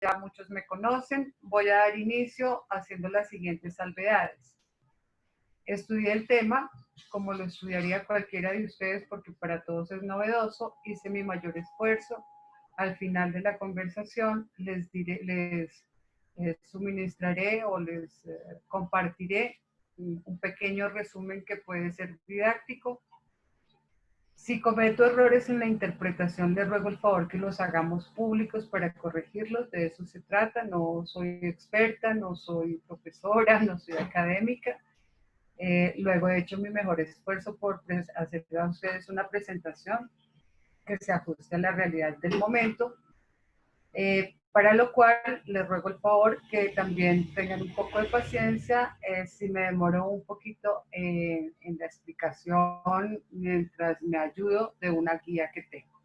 ya muchos me conocen, voy a dar inicio haciendo las siguientes salvedades. Estudié el tema como lo estudiaría cualquiera de ustedes porque para todos es novedoso, hice mi mayor esfuerzo. Al final de la conversación les suministraré o les compartiré un pequeño resumen que puede ser didáctico. Si cometo errores en la interpretación, les ruego el favor que los hagamos públicos para corregirlos. De eso se trata. No soy experta, no soy profesora, no soy académica. Luego he hecho mi mejor esfuerzo por hacer a ustedes una presentación que se ajuste a la realidad del momento. Para lo cual les ruego el favor que también tengan un poco de paciencia si me demoro un poquito en la explicación mientras me ayudo de una guía que tengo.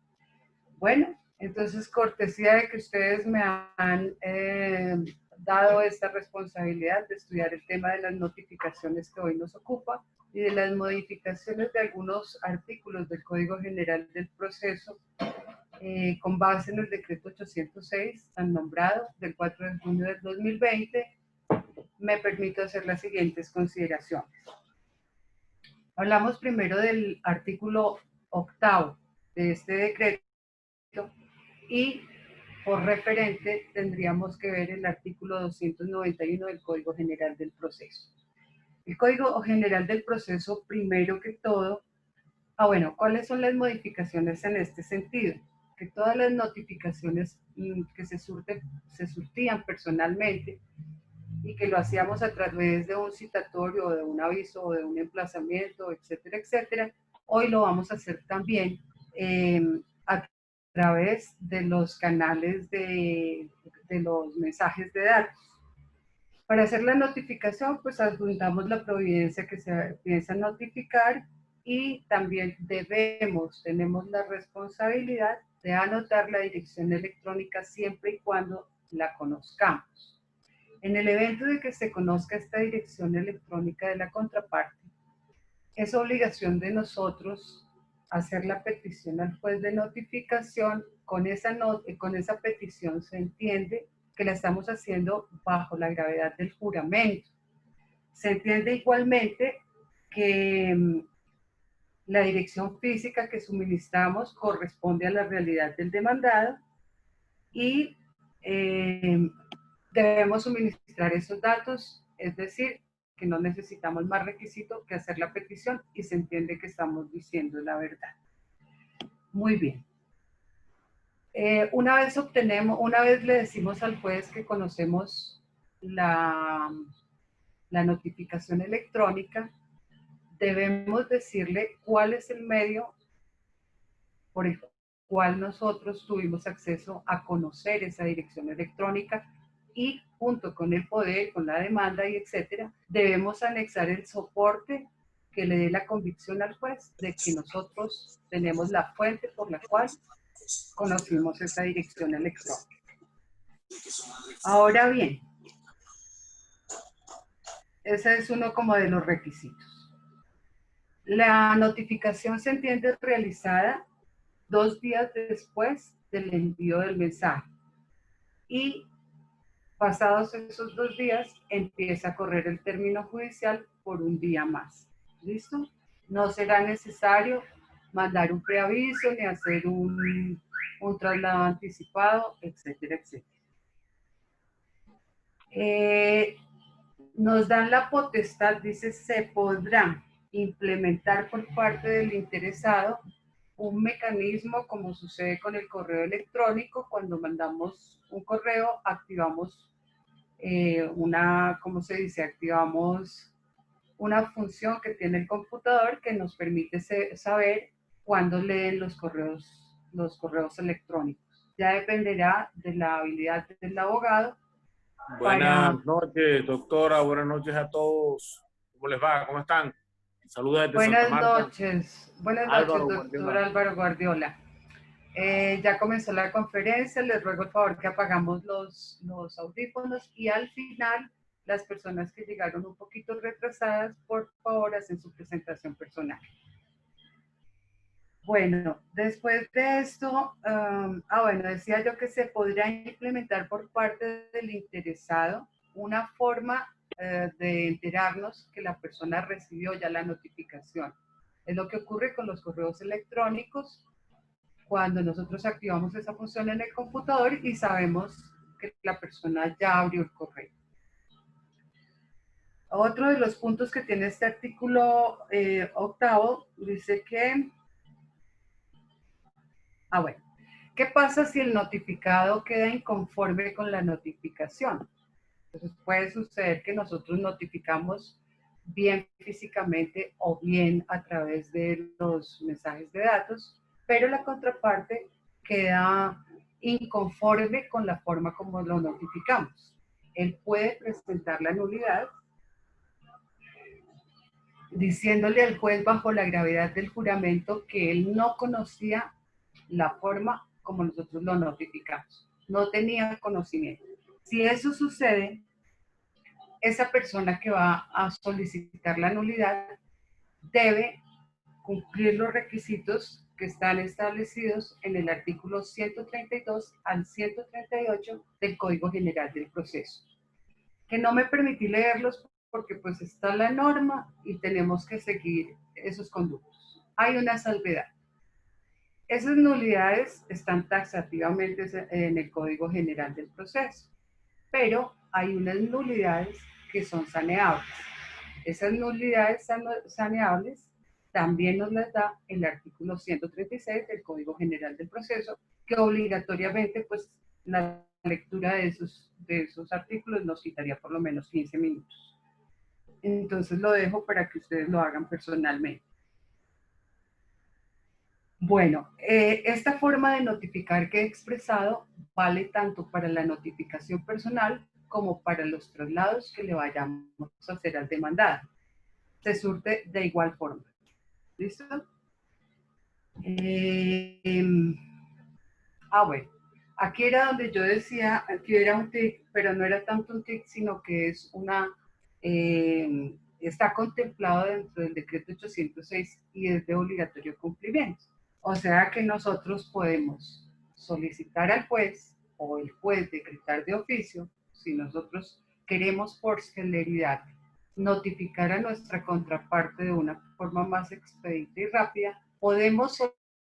Bueno, entonces cortesía de que ustedes me han dado esta responsabilidad de estudiar el tema de las notificaciones que hoy nos ocupa y de las modificaciones de algunos artículos del Código General del Proceso con base en el decreto 806, tan nombrado, del 4 de junio del 2020, me permito hacer las siguientes consideraciones. Hablamos primero del artículo 8 de este decreto y por referente tendríamos que ver el artículo 291 del Código General del Proceso. El Código General del Proceso, primero que todo, bueno, ¿cuáles son las modificaciones en este sentido? Que todas las notificaciones que se surtían personalmente y que lo hacíamos a través de un citatorio o de un aviso o de un emplazamiento, etcétera, etcétera, hoy lo vamos a hacer también a través de los canales de los mensajes de datos. Para hacer la notificación, pues adjuntamos la providencia que se piensa notificar y también tenemos la responsabilidad de anotar la dirección electrónica siempre y cuando la conozcamos. En el evento de que se conozca esta dirección electrónica de la contraparte, es obligación de nosotros hacer la petición al juez de notificación. Con esa petición se entiende que la estamos haciendo bajo la gravedad del juramento. Se entiende igualmente que la dirección física que suministramos corresponde a la realidad del demandado y debemos suministrar esos datos, es decir, que no necesitamos más requisito que hacer la petición y se entiende que estamos diciendo la verdad. Muy bien. Una vez le decimos al juez que conocemos la notificación electrónica, debemos decirle cuál es el medio por el cual nosotros tuvimos acceso a conocer esa dirección electrónica y junto con el poder, con la demanda y etcétera, debemos anexar el soporte que le dé la convicción al juez de que nosotros tenemos la fuente por la cual conocimos esa dirección electrónica. Ahora bien, ese es uno como de los requisitos. La notificación se entiende realizada 2 días después del envío del mensaje y pasados esos 2 días empieza a correr el término judicial por 1 día más. ¿Listo? No será necesario mandar un preaviso ni hacer un traslado anticipado, etcétera, etcétera. Nos dan la potestad, dice, se podrá implementar por parte del interesado un mecanismo como sucede con el correo electrónico. Cuando mandamos un correo, activamos ¿cómo se dice? Activamos una función que tiene el computador que nos permite saber cuándo leen los correos electrónicos. Ya dependerá de la habilidad del abogado. Buenas noches, doctora. Buenas noches a todos. ¿Cómo les va? ¿Cómo están? Saludos desde Santa Marta. Buenas noches, doctor Álvaro Guardiola. Ya comenzó la conferencia, les ruego el favor que apagamos los audífonos y al final las personas que llegaron un poquito retrasadas, por favor, hacen su presentación personal. Bueno, después de esto, bueno, decía yo que se podría implementar por parte del interesado una forma de enterarnos que la persona recibió ya la notificación. Es lo que ocurre con los correos electrónicos cuando nosotros activamos esa función en el computador y sabemos que la persona ya abrió el correo. Otro de los puntos que tiene este artículo octavo dice que, bueno, ¿qué pasa si el notificado queda inconforme con la notificación? Entonces puede suceder que nosotros notificamos bien físicamente o bien a través de los mensajes de datos, pero la contraparte queda inconforme con la forma como lo notificamos. Él puede presentar la nulidad diciéndole al juez bajo la gravedad del juramento que él no conocía la forma como nosotros lo notificamos. No tenía conocimiento. Si eso sucede, esa persona que va a solicitar la nulidad debe cumplir los requisitos que están establecidos en el artículo 132 al 138 del Código General del Proceso, que no me permití leerlos porque pues está la norma y tenemos que seguir esos conductos. Hay una salvedad. Esas nulidades están taxativamente en el Código General del Proceso, pero hay unas nulidades que son saneables. Esas nulidades saneables también nos las da el artículo 136 del Código General del Proceso, que obligatoriamente pues la lectura de esos artículos nos quitaría por lo menos 15 minutos. Entonces lo dejo para que ustedes lo hagan personalmente. Bueno, esta forma de notificar que he expresado vale tanto para la notificación personal como para los traslados que le vayamos a hacer al demandado. Se surte de igual forma. ¿Listo? Bueno, aquí era donde yo decía que era un TIC, pero no era tanto un TIC, sino que es está contemplado dentro del decreto 806 y es de obligatorio cumplimiento. O sea que nosotros podemos solicitar al juez o el juez decretar de oficio, si nosotros queremos por celeridad notificar a nuestra contraparte de una forma más expedita y rápida, podemos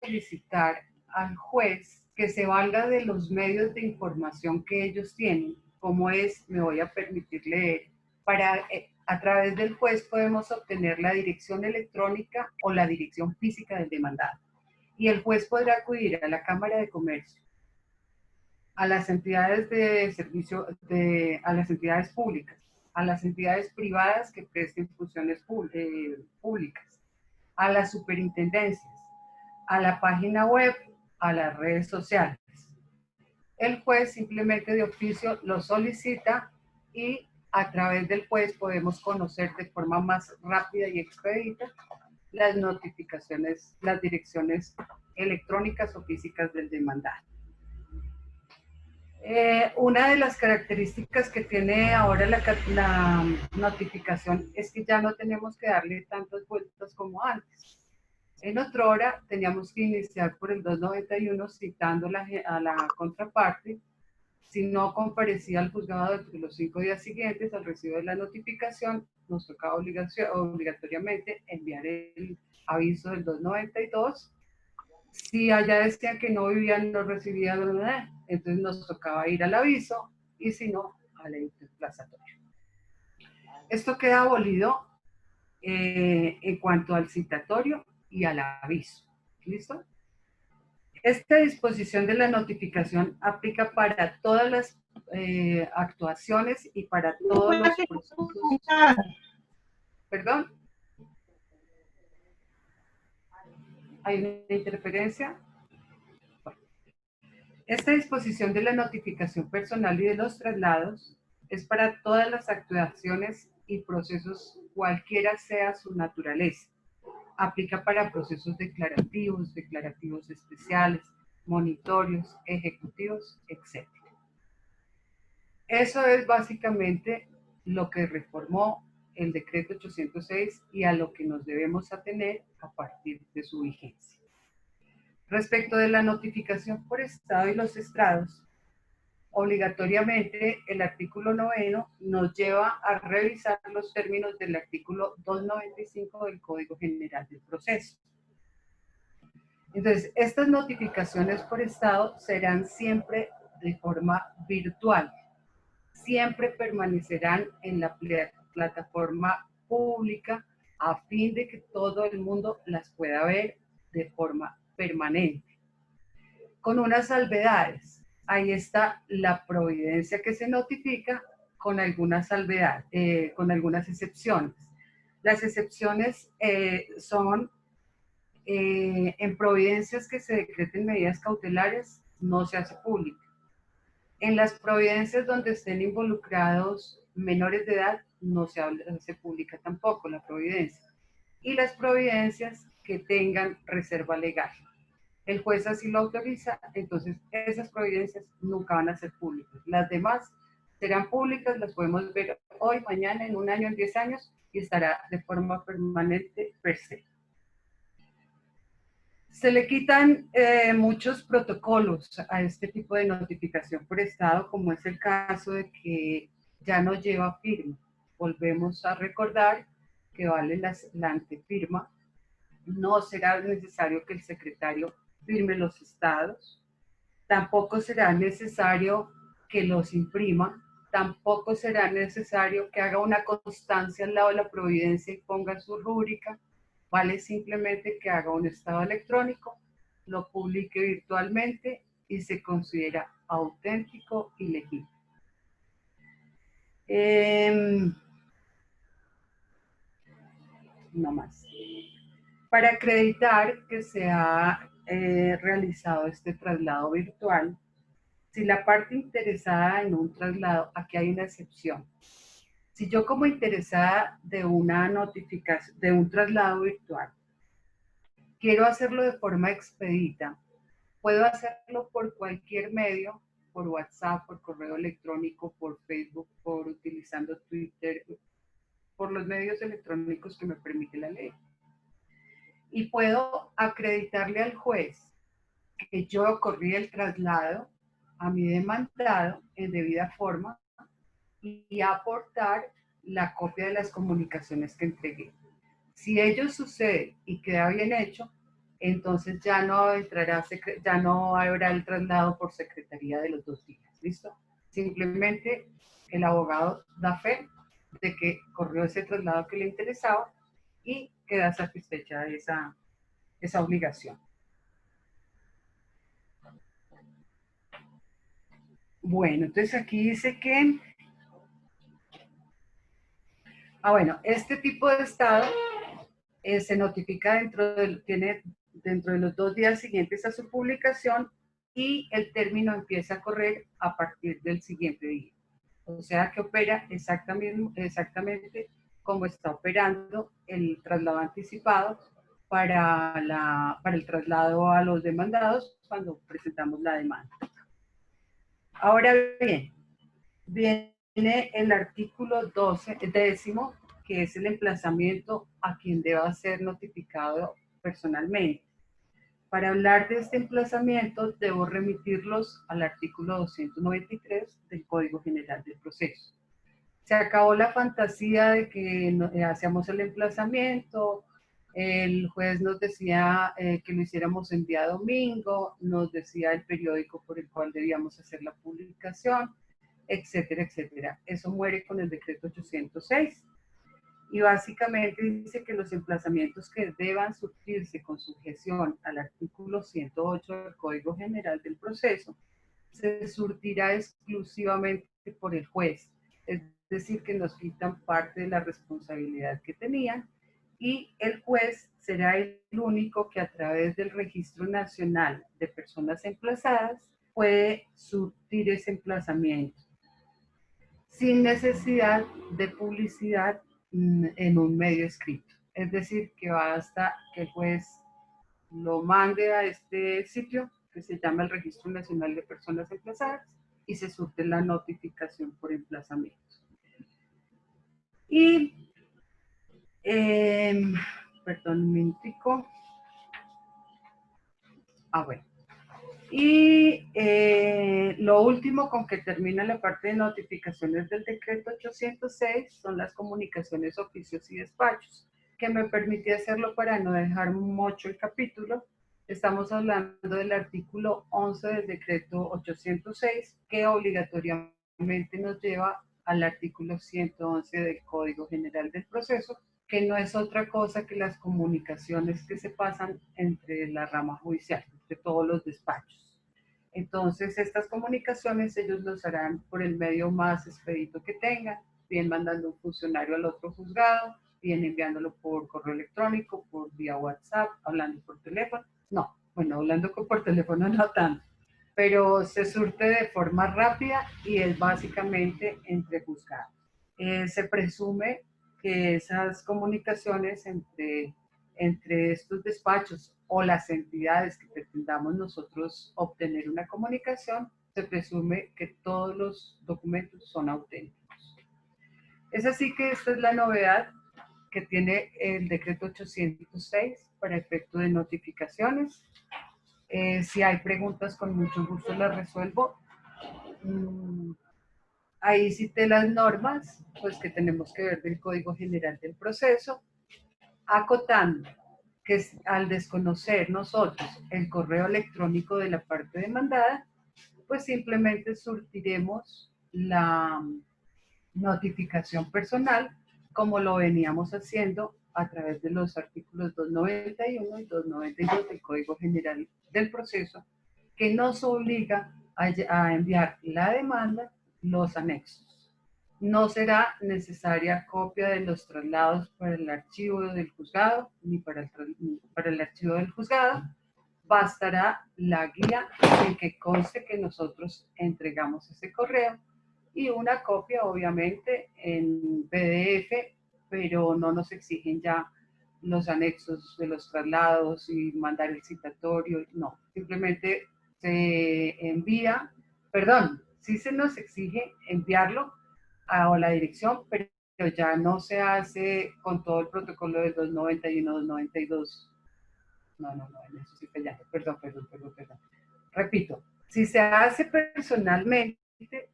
solicitar al juez que se valga de los medios de información que ellos tienen, como es, me voy a permitir leer, para a través del juez podemos obtener la dirección electrónica o la dirección física del demandado. Y el juez podrá acudir a la Cámara de Comercio, a las entidades de servicio, a las entidades públicas, a las entidades privadas que presten funciones públicas, a las superintendencias, a la página web, a las redes sociales. El juez simplemente de oficio lo solicita y a través del juez podemos conocer de forma más rápida y expedita las notificaciones, las direcciones electrónicas o físicas del demandado. Una de las características que tiene ahora la notificación es que ya no tenemos que darle tantas vueltas como antes. En otra hora teníamos que iniciar por el 291 citando a la contraparte. Si no comparecía al juzgado dentro de los 5 días siguientes al recibo de la notificación, nos tocaba obligatoriamente enviar el aviso del 292. Si allá decían que no vivían, no recibían, entonces nos tocaba ir al aviso y si no, al desplazatorio. Esto queda abolido en cuanto al citatorio y al aviso. ¿Listo? Esta disposición de la notificación aplica para todas las actuaciones y para todos los procesos. ¿Perdón? ¿Hay una interferencia? Esta disposición de la notificación personal y de los traslados es para todas las actuaciones y procesos, cualquiera sea su naturaleza. Aplica para procesos declarativos especiales, monitorios, ejecutivos, etc. Eso es básicamente lo que reformó el decreto 806 y a lo que nos debemos atener a partir de su vigencia. Respecto de la notificación por estado y los estrados, obligatoriamente el artículo 9 nos lleva a revisar los términos del artículo 295 del Código General del Proceso. Entonces, estas notificaciones por estado serán siempre de forma virtual. Siempre permanecerán en la plataforma pública a fin de que todo el mundo las pueda ver de forma permanente. Con unas salvedades. Ahí está la providencia que se notifica con algunas salvedades, con algunas excepciones. Las excepciones son en providencias que se decreten medidas cautelares, no se hace pública. En las providencias donde estén involucrados menores de edad, no se hace pública tampoco la providencia. Y las providencias que tengan reserva legal. El juez así lo autoriza, entonces esas providencias nunca van a ser públicas. Las demás serán públicas, las podemos ver hoy, mañana, en un año, en 10 años, y estará de forma permanente per se. Se le quitan muchos protocolos a este tipo de notificación por estado, como es el caso de que ya no lleva firma. Volvemos a recordar que vale la antefirma. No será necesario que el secretario firme los estados. Tampoco será necesario que los imprima. Tampoco será necesario que haga una constancia al lado de la providencia y ponga su rúbrica. Vale simplemente que haga un estado electrónico, lo publique virtualmente y se considera auténtico y legítimo. No más. Para acreditar que se ha realizado este traslado virtual, si la parte interesada en un traslado, aquí hay una excepción. Si yo como interesada de una notificación, de un traslado virtual, quiero hacerlo de forma expedita, puedo hacerlo por cualquier medio, por WhatsApp, por correo electrónico, por Facebook, por utilizando Twitter, por los medios electrónicos que me permite la ley. Y puedo acreditarle al juez que yo corrí el traslado a mi demandado en debida forma y aportar la copia de las comunicaciones que entregué. Si ello sucede y queda bien hecho, entonces ya no habrá el traslado por secretaría de los 2 días. ¿Listo? Simplemente el abogado da fe de que corrió ese traslado que le interesaba y queda satisfecha de esa obligación. Bueno, entonces aquí dice que, bueno, este tipo de estado se notifica dentro de los 2 días siguientes a su publicación y el término empieza a correr a partir del siguiente día. O sea que opera exactamente como está operando el traslado anticipado para el traslado a los demandados cuando presentamos la demanda. Ahora bien, viene el artículo 10, que es el emplazamiento a quien deba ser notificado personalmente. Para hablar de este emplazamiento, debo remitirlos al artículo 293 del Código General del Proceso. Se acabó la fantasía de que hacíamos el emplazamiento, el juez nos decía que lo hiciéramos el día domingo, nos decía el periódico por el cual debíamos hacer la publicación, etcétera, etcétera. Eso muere con el decreto 806. Y básicamente dice que los emplazamientos que deban surtirse con sujeción al artículo 108 del Código General del Proceso se surtirá exclusivamente por el juez. Es decir, que nos quitan parte de la responsabilidad que tenían y el juez será el único que a través del Registro Nacional de Personas Emplazadas puede surtir ese emplazamiento sin necesidad de publicidad en un medio escrito. Es decir, que basta que el juez lo mande a este sitio que se llama el Registro Nacional de Personas Emplazadas y se surte la notificación por emplazamiento. Y, perdón un minutico. Bueno. Y lo último con que termina la parte de notificaciones del decreto 806 son las comunicaciones, oficios y despachos, que me permití hacerlo para no dejar mucho el capítulo. Estamos hablando del artículo 11 del decreto 806, que obligatoriamente nos lleva al artículo 111 del Código General del Proceso, que no es otra cosa que las comunicaciones que se pasan entre la rama judicial, entre todos los despachos. Entonces, estas comunicaciones ellos los harán por el medio más expedito que tengan, bien mandando un funcionario al otro juzgado, bien enviándolo por correo electrónico, por vía WhatsApp, hablando por teléfono. No, bueno, hablando por teléfono no tanto, pero se surte de forma rápida y es básicamente entre juzgados. Se presume que esas comunicaciones entre estos despachos o las entidades que pretendamos nosotros obtener una comunicación, se presume que todos los documentos son auténticos. Es así que esta es la novedad que tiene el decreto 806 para efecto de notificaciones. Si hay preguntas, con mucho gusto las resuelvo. Ahí cité las normas, pues que tenemos que ver del Código General del Proceso, acotando que al desconocer nosotros el correo electrónico de la parte demandada, pues simplemente surtiremos la notificación personal como lo veníamos haciendo a través de los artículos 291 y 292 del Código General del Proceso, que nos obliga a enviar la demanda, los anexos. No será necesaria copia de los traslados para el archivo del juzgado ni para el archivo del juzgado. Bastará la guía en que conste que nosotros entregamos ese correo y una copia, obviamente, en PDF, pero no nos exigen ya los anexos de los traslados y mandar el citatorio, no, simplemente se envía, perdón, sí se nos exige enviarlo a la dirección, pero ya no se hace con todo el protocolo del 291, 292. No, en eso sí fallando, perdón. Repito, si se hace personalmente,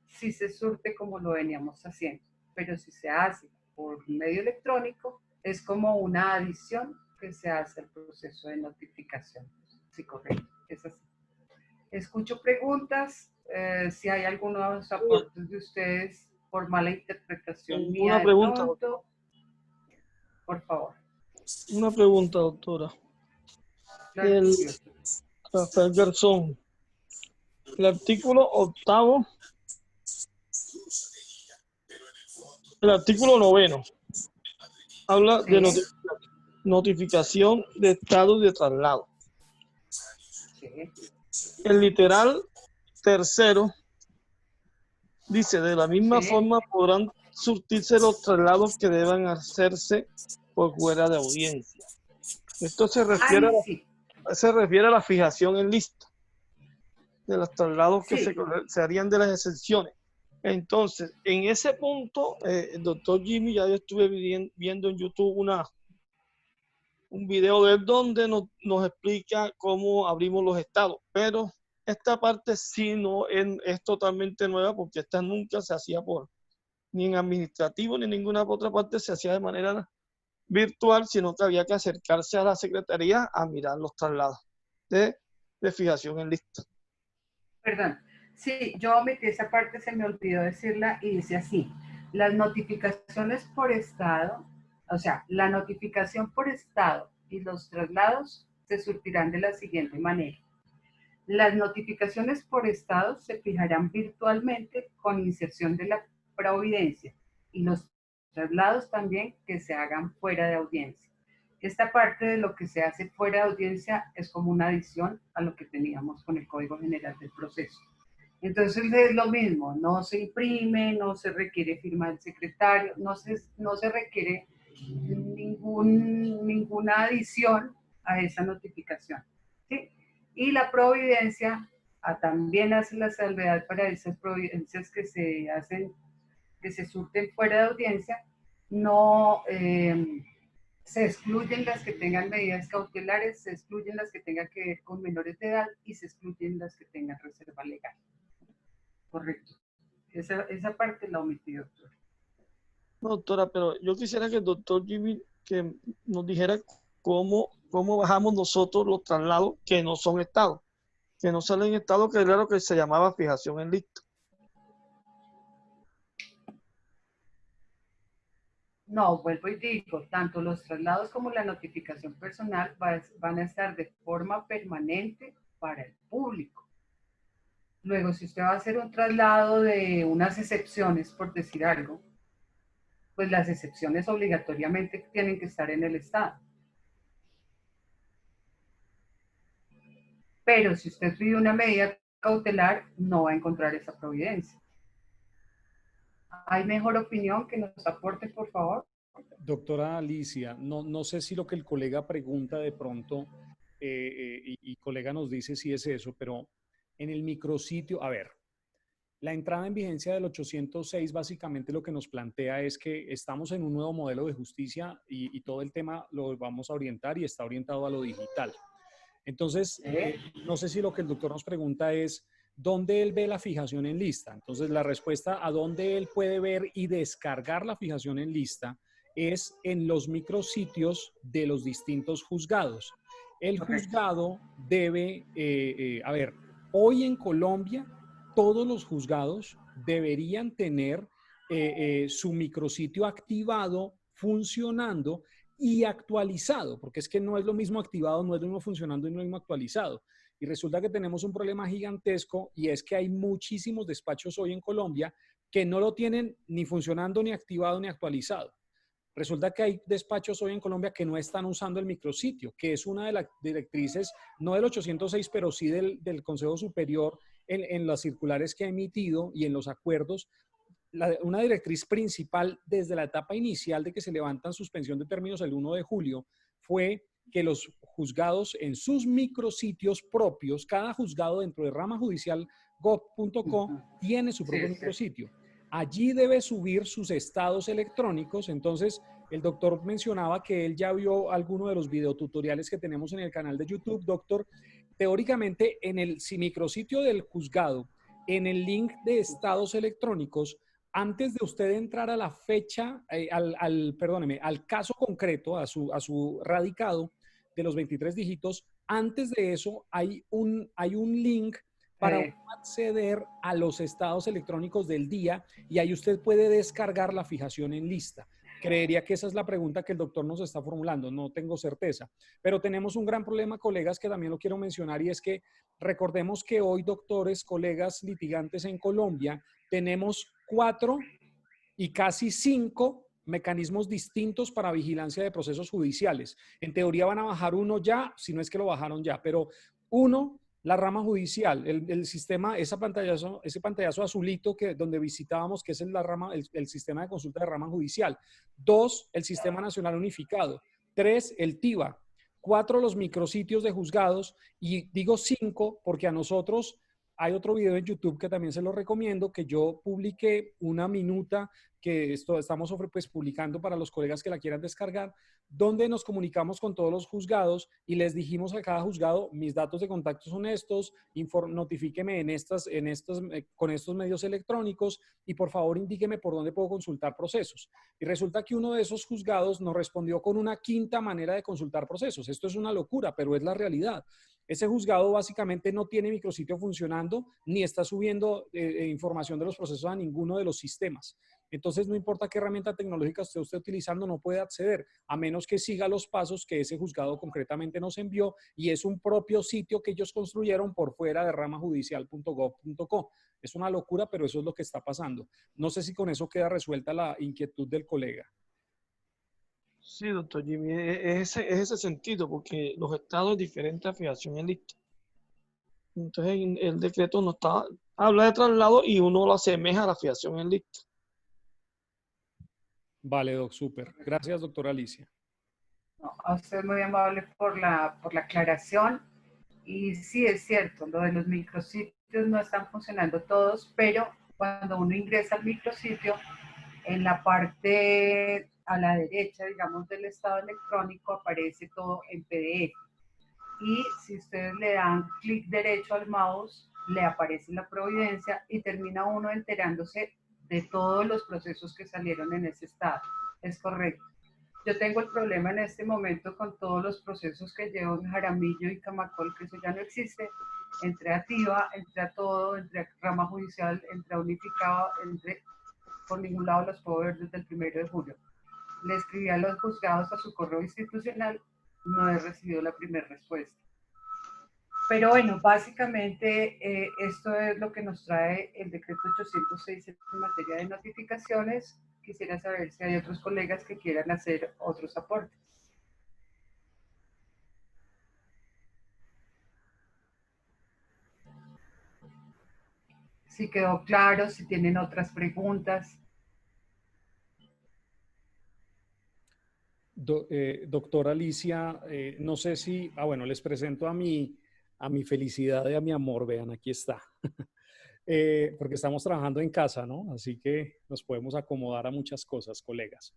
sí se surte como lo veníamos haciendo, pero si se hace por medio electrónico, es como una adición que se hace al proceso de notificación. Sí, correcto, es así. Escucho preguntas, si hay algunos aportes de ustedes por mala interpretación mía Una pregunta, pronto, por favor. Una pregunta, doctora. Rafael Garzón, el artículo 8, el artículo 9 habla de notificación de estado de traslado. El literal tercero dice: de la misma forma podrán surtirse los traslados que deban hacerse por fuera de audiencia. Esto se refiere a la fijación en lista de los traslados que se harían de las exenciones. Entonces, en ese punto, el doctor Jimmy, ya yo estuve viendo en YouTube un video de él donde nos explica cómo abrimos los estados, pero esta parte sí no es totalmente nueva, porque esta nunca se hacía ni en administrativo ni en ninguna otra parte se hacía de manera virtual, sino que había que acercarse a la secretaría a mirar los traslados de fijación en lista. Perdón, sí, yo omití esa parte, se me olvidó decirla y dice así: las notificaciones por estado, o sea, la notificación por estado y los traslados se surtirán de la siguiente manera. Las notificaciones por estado se fijarán virtualmente con inserción de la providencia y los traslados también que se hagan fuera de audiencia. Esta parte de lo que se hace fuera de audiencia es como una adición a lo que teníamos con el Código General del Proceso. Entonces es lo mismo, no se imprime, no se requiere firma del secretario, no se requiere ninguna adición a esa notificación, ¿sí? Y la providencia también hace la salvedad para esas providencias que se surten fuera de audiencia, no Se excluyen las que tengan medidas cautelares, se excluyen las que tengan que ver con menores de edad y se excluyen las que tengan reserva legal. Correcto. Esa parte la omití, doctor. No, doctora, pero yo quisiera que el doctor Jimmy que nos dijera cómo bajamos nosotros los traslados que no son estados, que no salen estados, que era lo que se llamaba fijación en lista. No, vuelvo y digo, tanto los traslados como la notificación personal van a estar de forma permanente para el público. Luego, si usted va a hacer un traslado de unas excepciones, por decir algo, pues las excepciones obligatoriamente tienen que estar en el Estado. Pero si usted pide una medida cautelar, no va a encontrar esa providencia. ¿Hay mejor opinión que nos aporte, por favor? Doctora Alicia, no sé si lo que el colega pregunta de pronto, y colega nos dice si es eso, pero en el micrositio, a ver, la entrada en vigencia del 806 básicamente lo que nos plantea es que estamos en un nuevo modelo de justicia y todo el tema lo vamos a orientar y está orientado a lo digital. Entonces, no sé si lo que el doctor nos pregunta es, ¿dónde él ve la fijación en lista? Entonces, la respuesta a dónde él puede ver y descargar la fijación en lista es en los micrositios de los distintos juzgados. El juzgado debe, a ver, hoy en Colombia, todos los juzgados deberían tener su micrositio activado, funcionando y actualizado, porque es que no es lo mismo activado, no es lo mismo funcionando y no es lo mismo actualizado. Y resulta que tenemos un problema gigantesco y es que hay muchísimos despachos hoy en Colombia que no lo tienen ni funcionando, ni activado, ni actualizado. Resulta que hay despachos hoy en Colombia que no están usando el micrositio, que es una de las directrices, no del 806, pero sí del Consejo Superior en las circulares que ha emitido y en los acuerdos. Una directriz principal desde la etapa inicial de que se levantan suspensión de términos el 1 de julio fue que los juzgados en sus micrositios propios, cada juzgado dentro de ramajudicial.gov.co tiene su propio micrositio. Allí debe subir sus estados electrónicos. Entonces, el doctor mencionaba que él ya vio alguno de los videotutoriales que tenemos en el canal de YouTube. Doctor, teóricamente en el micrositio del juzgado, en el link de estados electrónicos, antes de usted entrar a la fecha, perdóneme, al caso concreto, a su radicado de los 23 dígitos, antes de eso hay un link para acceder a los estados electrónicos del día y ahí usted puede descargar la fijación en lista. Creería que esa es la pregunta que el doctor nos está formulando, no tengo certeza. Pero tenemos un gran problema, colegas, que también lo quiero mencionar, y es que recordemos que hoy, doctores, colegas litigantes en Colombia, tenemos 4 y casi 5 mecanismos distintos para vigilancia de procesos judiciales. En teoría van a bajar uno ya, si no es que lo bajaron ya, pero uno, la rama judicial, el sistema, ese pantallazo azulito donde visitábamos, que es el sistema de consulta de rama judicial. 2, el Sistema Nacional Unificado. 3, el TIVA. 4, los micrositios de juzgados. Y digo 5 porque a nosotros hay otro video en YouTube que también se lo recomiendo, que yo publiqué una minuta que estamos pues, publicando para los colegas que la quieran descargar, donde nos comunicamos con todos los juzgados y les dijimos a cada juzgado, mis datos de contacto son estos, notifíqueme con estos medios electrónicos y por favor indíqueme por dónde puedo consultar procesos. Y resulta que uno de esos juzgados nos respondió con una 5ª manera de consultar procesos. Esto es una locura, pero es la realidad. Ese juzgado básicamente no tiene micrositio funcionando ni está subiendo información de los procesos a ninguno de los sistemas. Entonces, no importa qué herramienta tecnológica usted esté utilizando, no puede acceder, a menos que siga los pasos que ese juzgado concretamente nos envió, y es un propio sitio que ellos construyeron por fuera de ramajudicial.gov.co. Es una locura, pero eso es lo que está pasando. No sé si con eso queda resuelta la inquietud del colega. Sí, doctor Jimmy, es ese sentido, porque los estados diferentes a fijación en lista. Entonces, el decreto no habla de traslado y uno lo asemeja a la fijación en lista. Vale, doc, súper. Gracias, doctora Alicia. No, a usted muy amable por la aclaración. Y sí, es cierto, lo de los micrositios no están funcionando todos, pero cuando uno ingresa al micrositio, En la parte a la derecha, digamos, del estado electrónico aparece todo en PDF. Y si ustedes le dan clic derecho al mouse, le aparece la providencia y termina uno enterándose de todos los procesos que salieron en ese estado. Es correcto. Yo tengo el problema en este momento con todos los procesos que llevo en Jaramillo y Camacol, que eso ya no existe. Entré a TIVA, entré a todo, entré a rama judicial, entré a unificado, entré por ningún lado los puedo ver desde el 1 de julio. Le escribí a los juzgados a su correo institucional, no he recibido la primera respuesta. Pero bueno, básicamente esto es lo que nos trae el decreto 806 en materia de notificaciones. Quisiera saber si hay otros colegas que quieran hacer otros aportes. Si quedó claro, si tienen otras preguntas. Doctora Alicia, no sé si, bueno, les presento a mi felicidad y a mi amor, vean, aquí está. Porque estamos trabajando en casa, ¿no? Así que nos podemos acomodar a muchas cosas, colegas.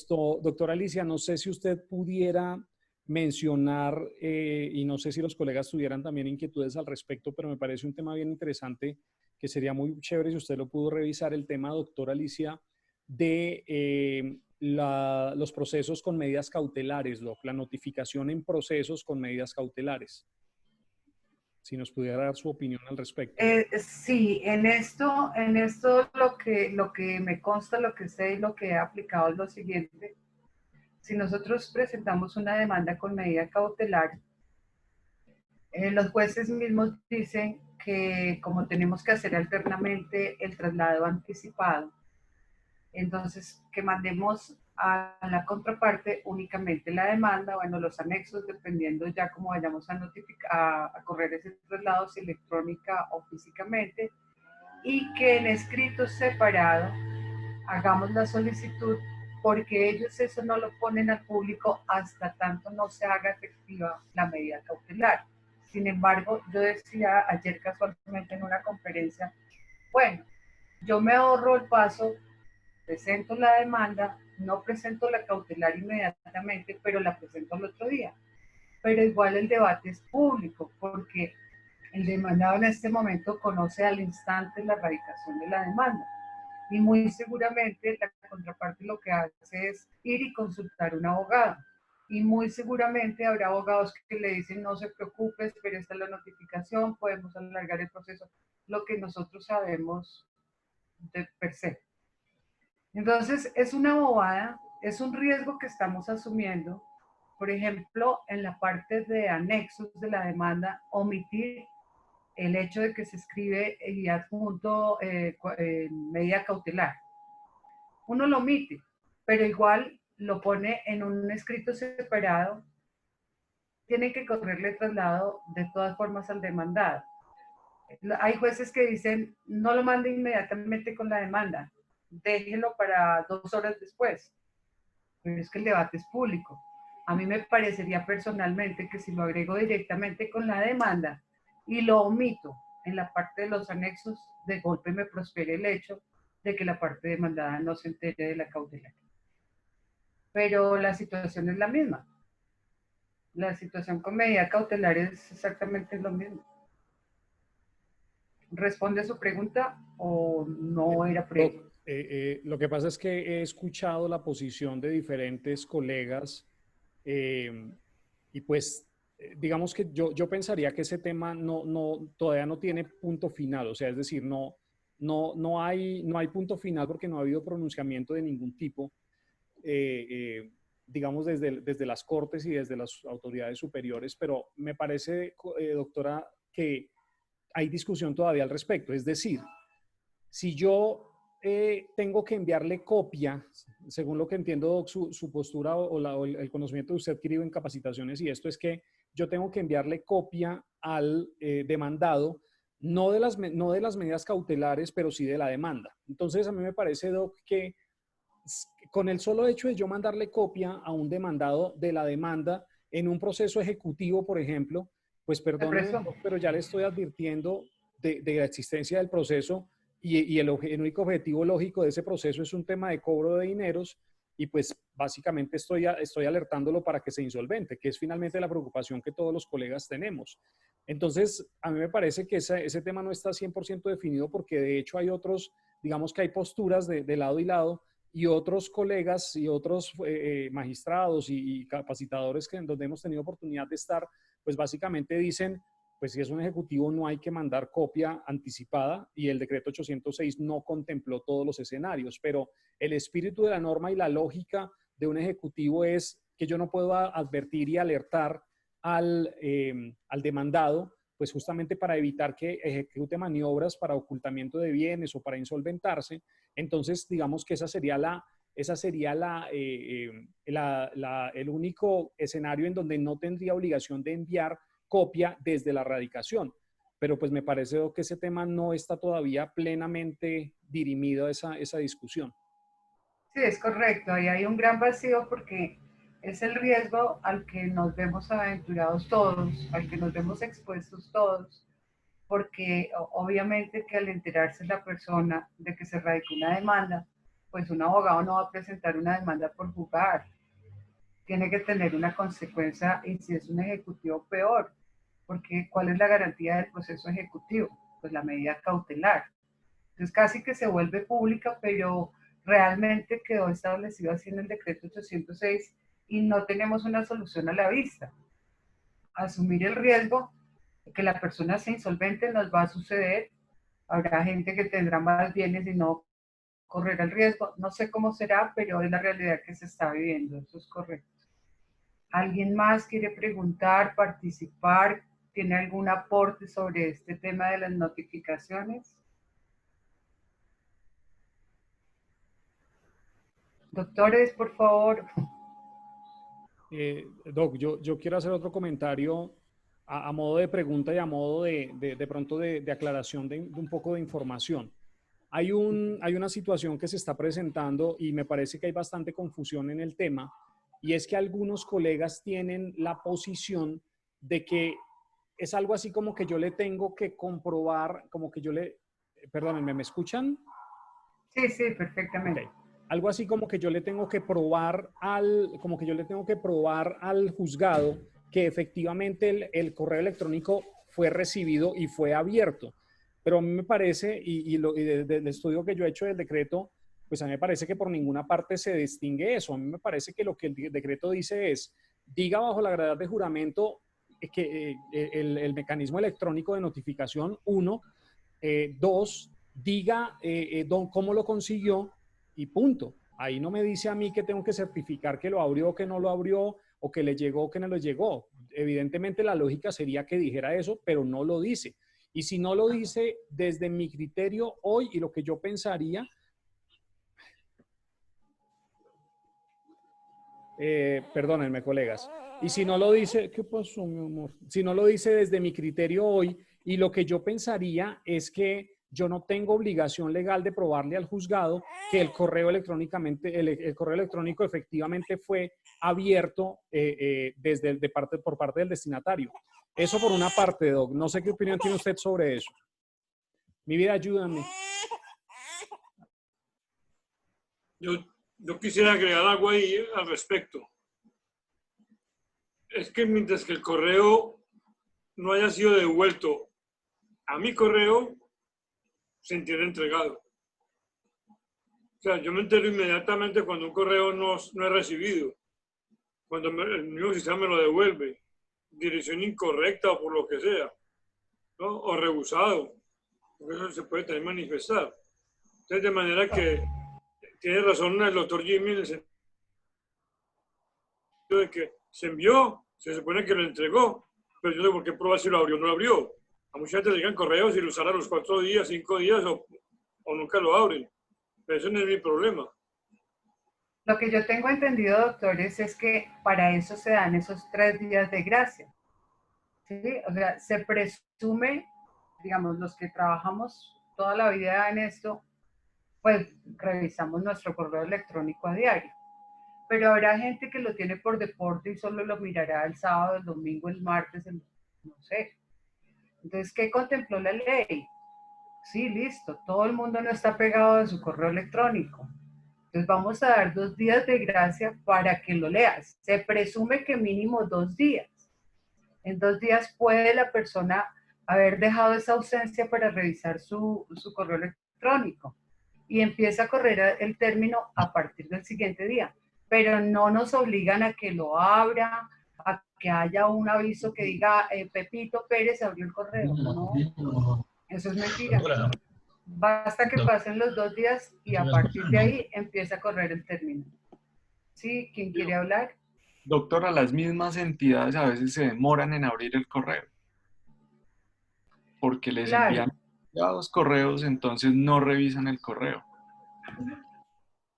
Doctora Alicia, no sé si usted pudiera mencionar, y no sé si los colegas tuvieran también inquietudes al respecto, pero me parece un tema bien interesante que sería muy chévere si usted lo pudo revisar, el tema, doctora Alicia, de los procesos con medidas cautelares, la notificación en procesos con medidas cautelares. Si nos pudiera dar su opinión al respecto. Sí, en esto lo que me consta, lo que sé y lo que he aplicado es lo siguiente. Si nosotros presentamos una demanda con medida cautelar, los jueces mismos dicen que como tenemos que hacer alternamente el traslado anticipado, entonces que mandemos a la contraparte únicamente la demanda, bueno, los anexos, dependiendo ya cómo vayamos a correr ese traslado, si electrónica o físicamente, y que en escrito separado hagamos la solicitud, porque ellos eso no lo ponen al público hasta tanto no se haga efectiva la medida cautelar. Sin embargo, yo decía ayer casualmente en una conferencia, bueno, yo me ahorro el paso, presento la demanda, no presento la cautelar inmediatamente, pero la presento al otro día. Pero igual el debate es público, porque el demandado en este momento conoce al instante la radicación de la demanda. Y muy seguramente la contraparte lo que hace es ir y consultar a un abogado. Y muy seguramente habrá abogados que le dicen, no se preocupe, pero esta es la notificación, podemos alargar el proceso, lo que nosotros sabemos de per se. Entonces, es una bobada, es un riesgo que estamos asumiendo. Por ejemplo, en la parte de anexos de la demanda, omitir el hecho de que se escribe y adjunto medida cautelar. Uno lo omite, pero igual lo pone en un escrito separado. Tiene que correrle traslado de todas formas al demandado. Hay jueces que dicen, no lo mande inmediatamente con la demanda, déjelo para 2 horas después. Pero es que el debate es público. A mí me parecería personalmente que si lo agrego directamente con la demanda y lo omito en la parte de los anexos, de golpe me prospere el hecho de que la parte demandada no se entere de la cautelar. Pero la situación es la misma. La situación con medida cautelar es exactamente lo mismo. ¿Responde a su pregunta o no era pregunta? Lo que pasa es que he escuchado la posición de diferentes colegas y pues digamos que yo pensaría que ese tema todavía no tiene punto final, o sea, es decir, no hay punto final porque no ha habido pronunciamiento de ningún tipo, digamos desde las cortes y desde las autoridades superiores, pero me parece, doctora, que hay discusión todavía al respecto, es decir, si yo tengo que enviarle copia, según lo que entiendo, Doc, su postura o el conocimiento que usted adquirido en capacitaciones, y esto es que yo tengo que enviarle copia al demandado, no de las medidas cautelares, pero sí de la demanda. Entonces, a mí me parece, Doc, que con el solo hecho de yo mandarle copia a un demandado de la demanda en un proceso ejecutivo, por ejemplo, pues perdóneme, pero ya le estoy advirtiendo de la existencia del proceso y el único objetivo lógico de ese proceso es un tema de cobro de dineros y pues básicamente estoy alertándolo para que se insolvente, que es finalmente la preocupación que todos los colegas tenemos. Entonces, a mí me parece que ese tema no está 100% definido porque de hecho hay otros, digamos que hay posturas de lado y lado y otros colegas y otros magistrados y capacitadores que en donde hemos tenido oportunidad de estar, pues básicamente dicen, pues si es un ejecutivo no hay que mandar copia anticipada y el decreto 806 no contempló todos los escenarios, pero el espíritu de la norma y la lógica de un ejecutivo es que yo no puedo advertir y alertar al demandado, pues justamente para evitar que ejecute maniobras para ocultamiento de bienes o para insolventarse. Entonces, digamos que esa sería el único escenario en donde no tendría obligación de enviar copia desde la radicación. Pero pues me parece que ese tema no está todavía plenamente dirimido esa discusión. Sí, es correcto. Ahí hay un gran vacío porque es el riesgo al que nos vemos aventurados todos, al que nos vemos expuestos todos, porque obviamente que al enterarse la persona de que se radicó una demanda, pues un abogado no va a presentar una demanda por jugar. Tiene que tener una consecuencia y si es un ejecutivo peor, porque ¿cuál es la garantía del proceso ejecutivo? Pues la medida cautelar. Entonces casi que se vuelve pública, pero realmente quedó establecido así en el decreto 806 y no tenemos una solución a la vista. Asumir el riesgo de que la persona sea insolvente nos va a suceder. Habrá gente que tendrá más bienes y no correr el riesgo. No sé cómo será, pero es la realidad que se está viviendo. Eso es correcto. ¿Alguien más quiere preguntar, participar? ¿Tiene algún aporte sobre este tema de las notificaciones? Doctores, por favor. Doc, yo quiero hacer otro comentario a modo de pregunta y a modo de pronto de aclaración de un poco de información. Hay una situación que se está presentando y me parece que hay bastante confusión en el tema, y es que algunos colegas tienen la posición de que es algo así como que yo le tengo que comprobar, como que yo le, perdónenme, ¿me escuchan? Sí, sí, perfectamente. Okay. Algo así como que yo le tengo que probar al juzgado que efectivamente el correo electrónico fue recibido y fue abierto. Pero a mí me parece, y del estudio que yo he hecho del decreto, pues a mí me parece que por ninguna parte se distingue eso. A mí me parece que lo que el decreto dice es, diga bajo la gravedad de juramento que el mecanismo electrónico de notificación, 1, 2, diga cómo lo consiguió y punto. Ahí no me dice a mí que tengo que certificar que lo abrió, que no lo abrió, o que le llegó o que no le llegó. Evidentemente la lógica sería que dijera eso, pero no lo dice. Y si no lo dice, desde mi criterio hoy y lo que yo pensaría, perdónenme, colegas, y si no lo dice, ¿qué pasó, mi amor? Si no lo dice desde mi criterio hoy, y lo que yo pensaría es que yo no tengo obligación legal de probarle al juzgado que el correo el correo electrónico efectivamente fue abierto por parte del destinatario. Eso por una parte, Doc. No sé qué opinión tiene usted sobre eso. Mi vida, ayúdame. Yo quisiera agregar algo ahí al respecto. Es que mientras que el correo no haya sido devuelto a mi correo, se entiende entregado. O sea, yo me entero inmediatamente cuando un correo no es recibido, cuando el mismo sistema me lo devuelve, dirección incorrecta o por lo que sea, ¿no? O rehusado, porque eso se puede también manifestar. Entonces, de manera que tiene razón el doctor Jimmy en el sentido de que se envió, se supone que lo entregó, pero yo no sé por qué probar si lo abrió o no lo abrió. A mucha gente le llegan correos y lo usan a los 4 días, 5 días o nunca lo abren. Pero eso no es mi problema. Lo que yo tengo entendido, doctores, es que para eso se dan esos 3 días de gracia. ¿Sí? O sea, se presume, digamos, los que trabajamos toda la vida en esto, pues revisamos nuestro correo electrónico a diario. Pero habrá gente que lo tiene por deporte y solo lo mirará el sábado, el domingo, el martes, no sé. Entonces, ¿qué contempló la ley? Sí, listo, todo el mundo no está pegado a su correo electrónico. Entonces vamos a dar 2 días de gracia para que lo leas. Se presume que mínimo 2 días. En 2 días puede la persona haber dejado esa ausencia para revisar su correo electrónico y empieza a correr el término a partir del siguiente día. Pero no nos obligan a que lo abra, a que haya un aviso que diga Pepito Pérez abrió el correo. No, eso es mentira. Doctora, Basta que pasen los 2 días y a partir de ahí empieza a correr el término. ¿Sí? ¿Quién quiere hablar? Doctora, las mismas entidades a veces se demoran en abrir el correo porque les envían los correos, entonces no revisan el correo.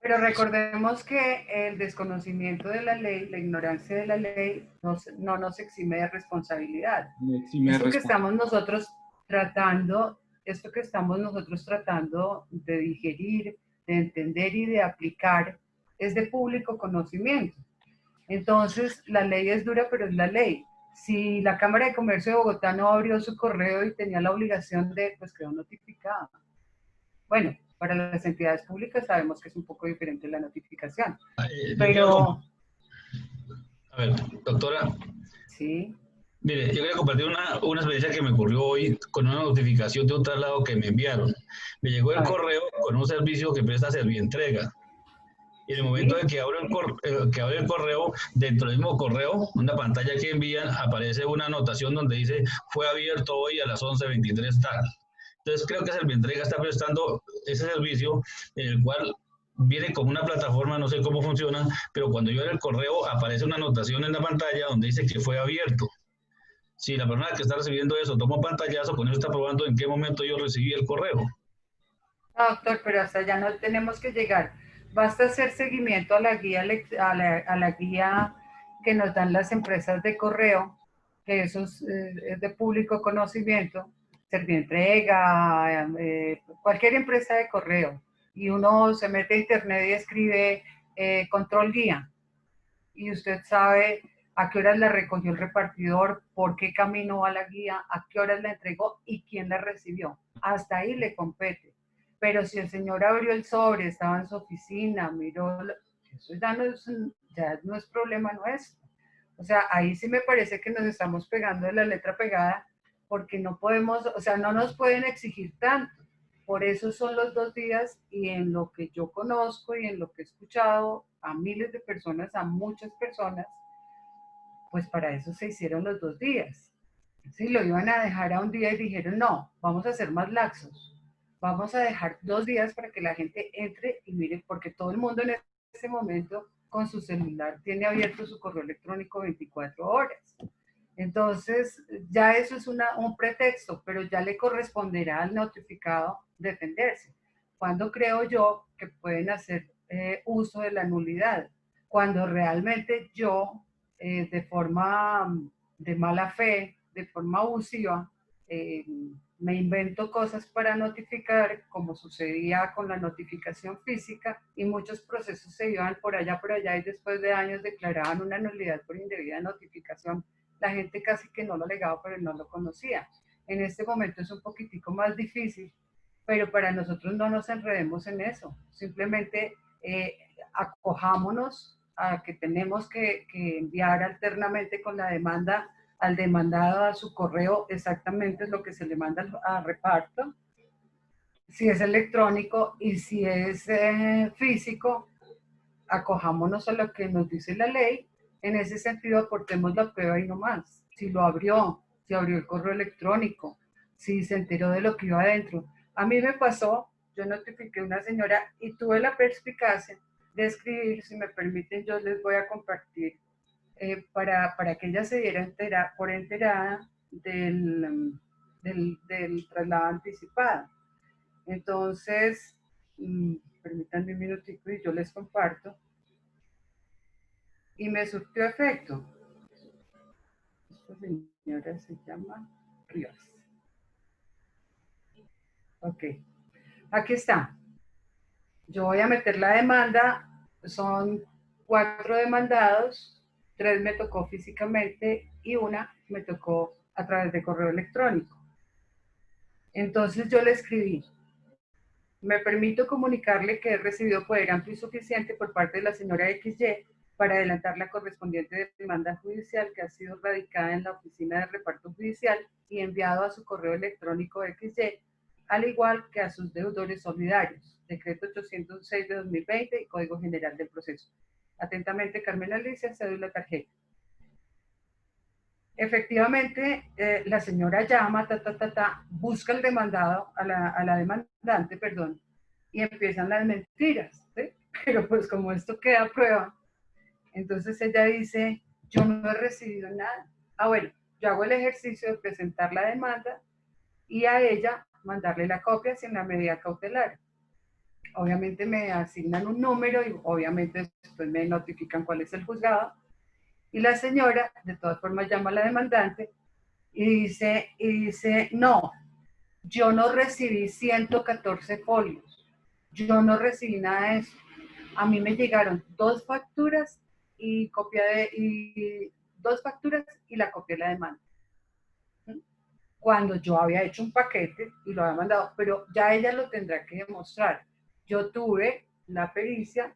Pero recordemos que el desconocimiento de la ley, la ignorancia de la ley, no nos exime de responsabilidad. Esto que estamos nosotros tratando de digerir, de entender y de aplicar es de público conocimiento. Entonces, la ley es dura, pero es la ley. Si la Cámara de Comercio de Bogotá no abrió su correo y tenía la obligación de, pues quedó notificada. Bueno, para las entidades públicas sabemos que es un poco diferente la notificación. Pero... A ver, doctora. Sí. Mire, yo quería compartir una experiencia que me ocurrió hoy con una notificación de un traslado que me enviaron. Me llegó el correo con un servicio que presta Servientrega. Y en el momento de que abro el correo, dentro del mismo correo, una pantalla que envían, aparece una anotación donde dice, fue abierto hoy a las 11:23 tal. Entonces creo que Servientrega está prestando ese servicio en el cual viene como una plataforma, no sé cómo funciona, pero cuando yo abro el correo aparece una anotación en la pantalla donde dice que fue abierto. Si la persona que está recibiendo eso toma un pantallazo, con eso está probando en qué momento yo recibí el correo. No, doctor, pero hasta allá no tenemos que llegar. Basta hacer seguimiento a la guía, a la guía que nos dan las empresas de correo, que eso es de público conocimiento, Servientrega, cualquier empresa de correo. Y uno se mete a internet y escribe control guía. Y usted sabe a qué horas la recogió el repartidor, por qué camino va la guía, a qué horas la entregó y quién la recibió. Hasta ahí le compete. Pero si el señor abrió el sobre, estaba en su oficina, miró, eso ya no es problema nuestro. O sea, ahí sí me parece que nos estamos pegando de la letra pegada porque no podemos, o sea, no nos pueden exigir tanto. Por eso son los 2 días y en lo que yo conozco y en lo que he escuchado a miles de personas, a muchas personas, pues para eso se hicieron los 2 días. Si lo iban a dejar a un día y dijeron, no, vamos a ser más laxos. Vamos a dejar 2 días para que la gente entre y mire, porque todo el mundo en ese momento con su celular tiene abierto su correo electrónico 24 horas. Entonces, ya eso es un pretexto, pero ya le corresponderá al notificado defenderse. ¿Cuándo creo yo que pueden hacer uso de la nulidad? Cuando realmente yo, de forma de mala fe, de forma abusiva, me invento cosas para notificar, como sucedía con la notificación física, y muchos procesos se iban por allá, y después de años declaraban una nulidad por indebida notificación. La gente casi que no lo alegaba, pero no lo conocía. En este momento es un poquitico más difícil, pero para nosotros no nos enredemos en eso. Simplemente acojámonos a que tenemos que enviar alternamente con la demanda al demandado a su correo exactamente lo que se le manda a reparto. Si es electrónico y si es físico, acojámonos a lo que nos dice la ley. En ese sentido, aportemos la prueba y no más. Si lo abrió, si abrió el correo electrónico, si se enteró de lo que iba adentro. A mí me pasó, yo notifiqué a una señora y tuve la perspicacia de escribir, si me permiten, yo les voy a compartir para que ella se diera por enterada del traslado anticipado. Entonces, permítanme un minutico y yo les comparto. Y me surtió efecto. Esta señora se llama Ríos. Ok, aquí está. Yo voy a meter la demanda, son 4 demandados, 3 me tocó físicamente y 1 me tocó a través de correo electrónico. Entonces yo le escribí: me permito comunicarle que he recibido poder amplio y suficiente por parte de la señora XY para adelantar la correspondiente demanda judicial que ha sido radicada en la oficina de reparto judicial y enviado a su correo electrónico XY, al igual que a sus deudores solidarios. Decreto 806 de 2020 y Código General del Proceso. Atentamente, Carmen Alicia, cédula, tarjeta. Efectivamente, la señora llama, busca al demandado, a la demandante, perdón, y empiezan las mentiras, ¿sí? Pero pues como esto queda a prueba, entonces ella dice: yo no he recibido nada. Ah, bueno, yo hago el ejercicio de presentar la demanda y a ella mandarle la copia sin la medida cautelar. Obviamente me asignan un número y obviamente después me notifican cuál es el juzgado. Y la señora, de todas formas, llama a la demandante y dice: no, yo no recibí 114 folios, yo no recibí nada de eso. A mí me llegaron 2 facturas y dos facturas y la copia de la demanda. Cuando yo había hecho un paquete y lo había mandado, pero ya ella lo tendrá que demostrar. Yo tuve la pericia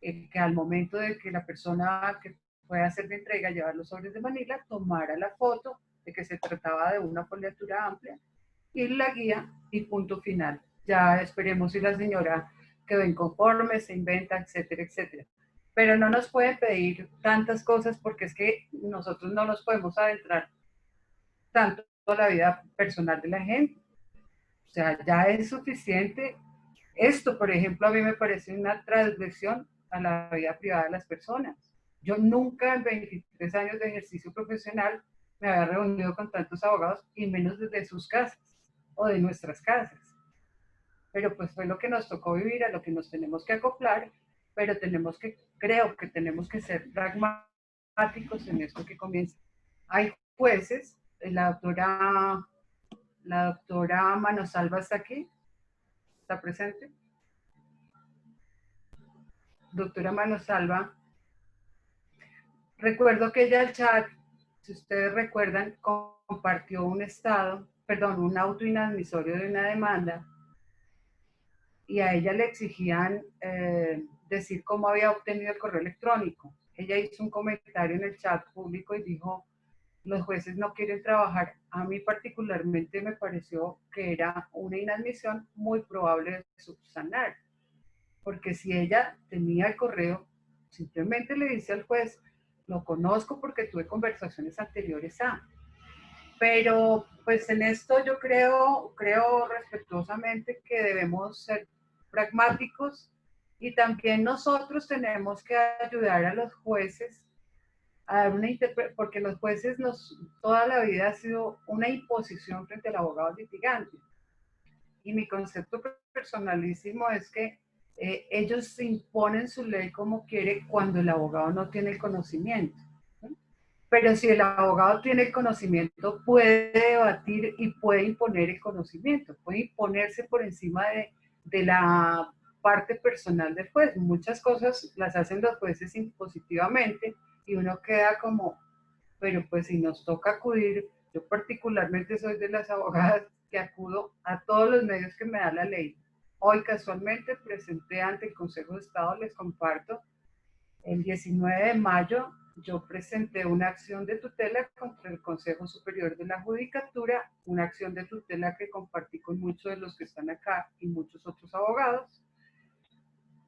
que al momento de que la persona que fue a hacer la entrega, llevar los sobres de Manila, tomara la foto de que se trataba de una foliatura amplia y la guía y punto final. Ya esperemos si la señora quedó inconforme, se inventa, etcétera, etcétera. Pero no nos pueden pedir tantas cosas porque es que nosotros no nos podemos adentrar tanto en la vida personal de la gente. O sea, ya es suficiente. Esto, por ejemplo, a mí me parece una transgresión a la vida privada de las personas. Yo nunca en 23 años de ejercicio profesional me había reunido con tantos abogados y menos desde sus casas o de nuestras casas. Pero pues fue lo que nos tocó vivir, a lo que nos tenemos que acoplar, pero creo que tenemos que ser pragmáticos en esto que comienza. Hay jueces, la doctora Manosalva está aquí, está presente. Doctora Manosalva, recuerdo que ella al chat, si ustedes recuerdan, compartió un auto inadmisorio de una demanda y a ella le exigían decir cómo había obtenido el correo electrónico. Ella hizo un comentario en el chat público y dijo: los jueces no quieren trabajar. A mí particularmente me pareció que era una inadmisión muy probable de subsanar, porque si ella tenía el correo, simplemente le dice al juez: lo conozco porque tuve conversaciones anteriores a. Pero pues en esto yo creo respetuosamente que debemos ser pragmáticos y también nosotros tenemos que ayudar a los jueces a dar una interpretación, porque los jueces toda la vida ha sido una imposición frente al abogado litigante. Y mi concepto personalísimo es que ellos imponen su ley como quiere cuando el abogado no tiene el conocimiento. Pero si el abogado tiene el conocimiento, puede debatir y puede imponer el conocimiento, puede imponerse por encima de la parte personal del juez. Muchas cosas las hacen los jueces impositivamente y uno queda como, pero pues si nos toca acudir, yo particularmente soy de las abogadas que acudo a todos los medios que me da la ley. Hoy casualmente presenté ante el Consejo de Estado, les comparto, el 19 de mayo yo presenté una acción de tutela contra el Consejo Superior de la Judicatura, una acción de tutela que compartí con muchos de los que están acá y muchos otros abogados.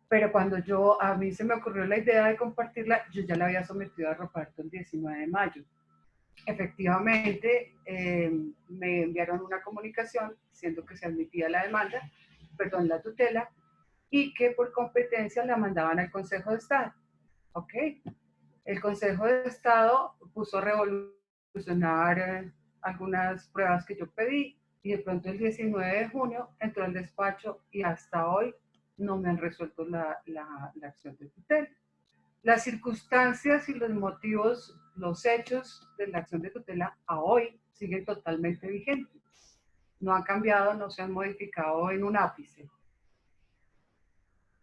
Pero cuando a mí se me ocurrió la idea de compartirla, yo ya la había sometido a reparto el 19 de mayo. Efectivamente, me enviaron una comunicación diciendo que se admitía la tutela, y que por competencia la mandaban al Consejo de Estado. Ok, el Consejo de Estado puso a revolucionar algunas pruebas que yo pedí y de pronto el 19 de junio entró al despacho y hasta hoy no me han resuelto la acción de tutela. Las circunstancias y los motivos, los hechos de la acción de tutela a hoy siguen totalmente vigentes. No han cambiado, no se han modificado en un ápice.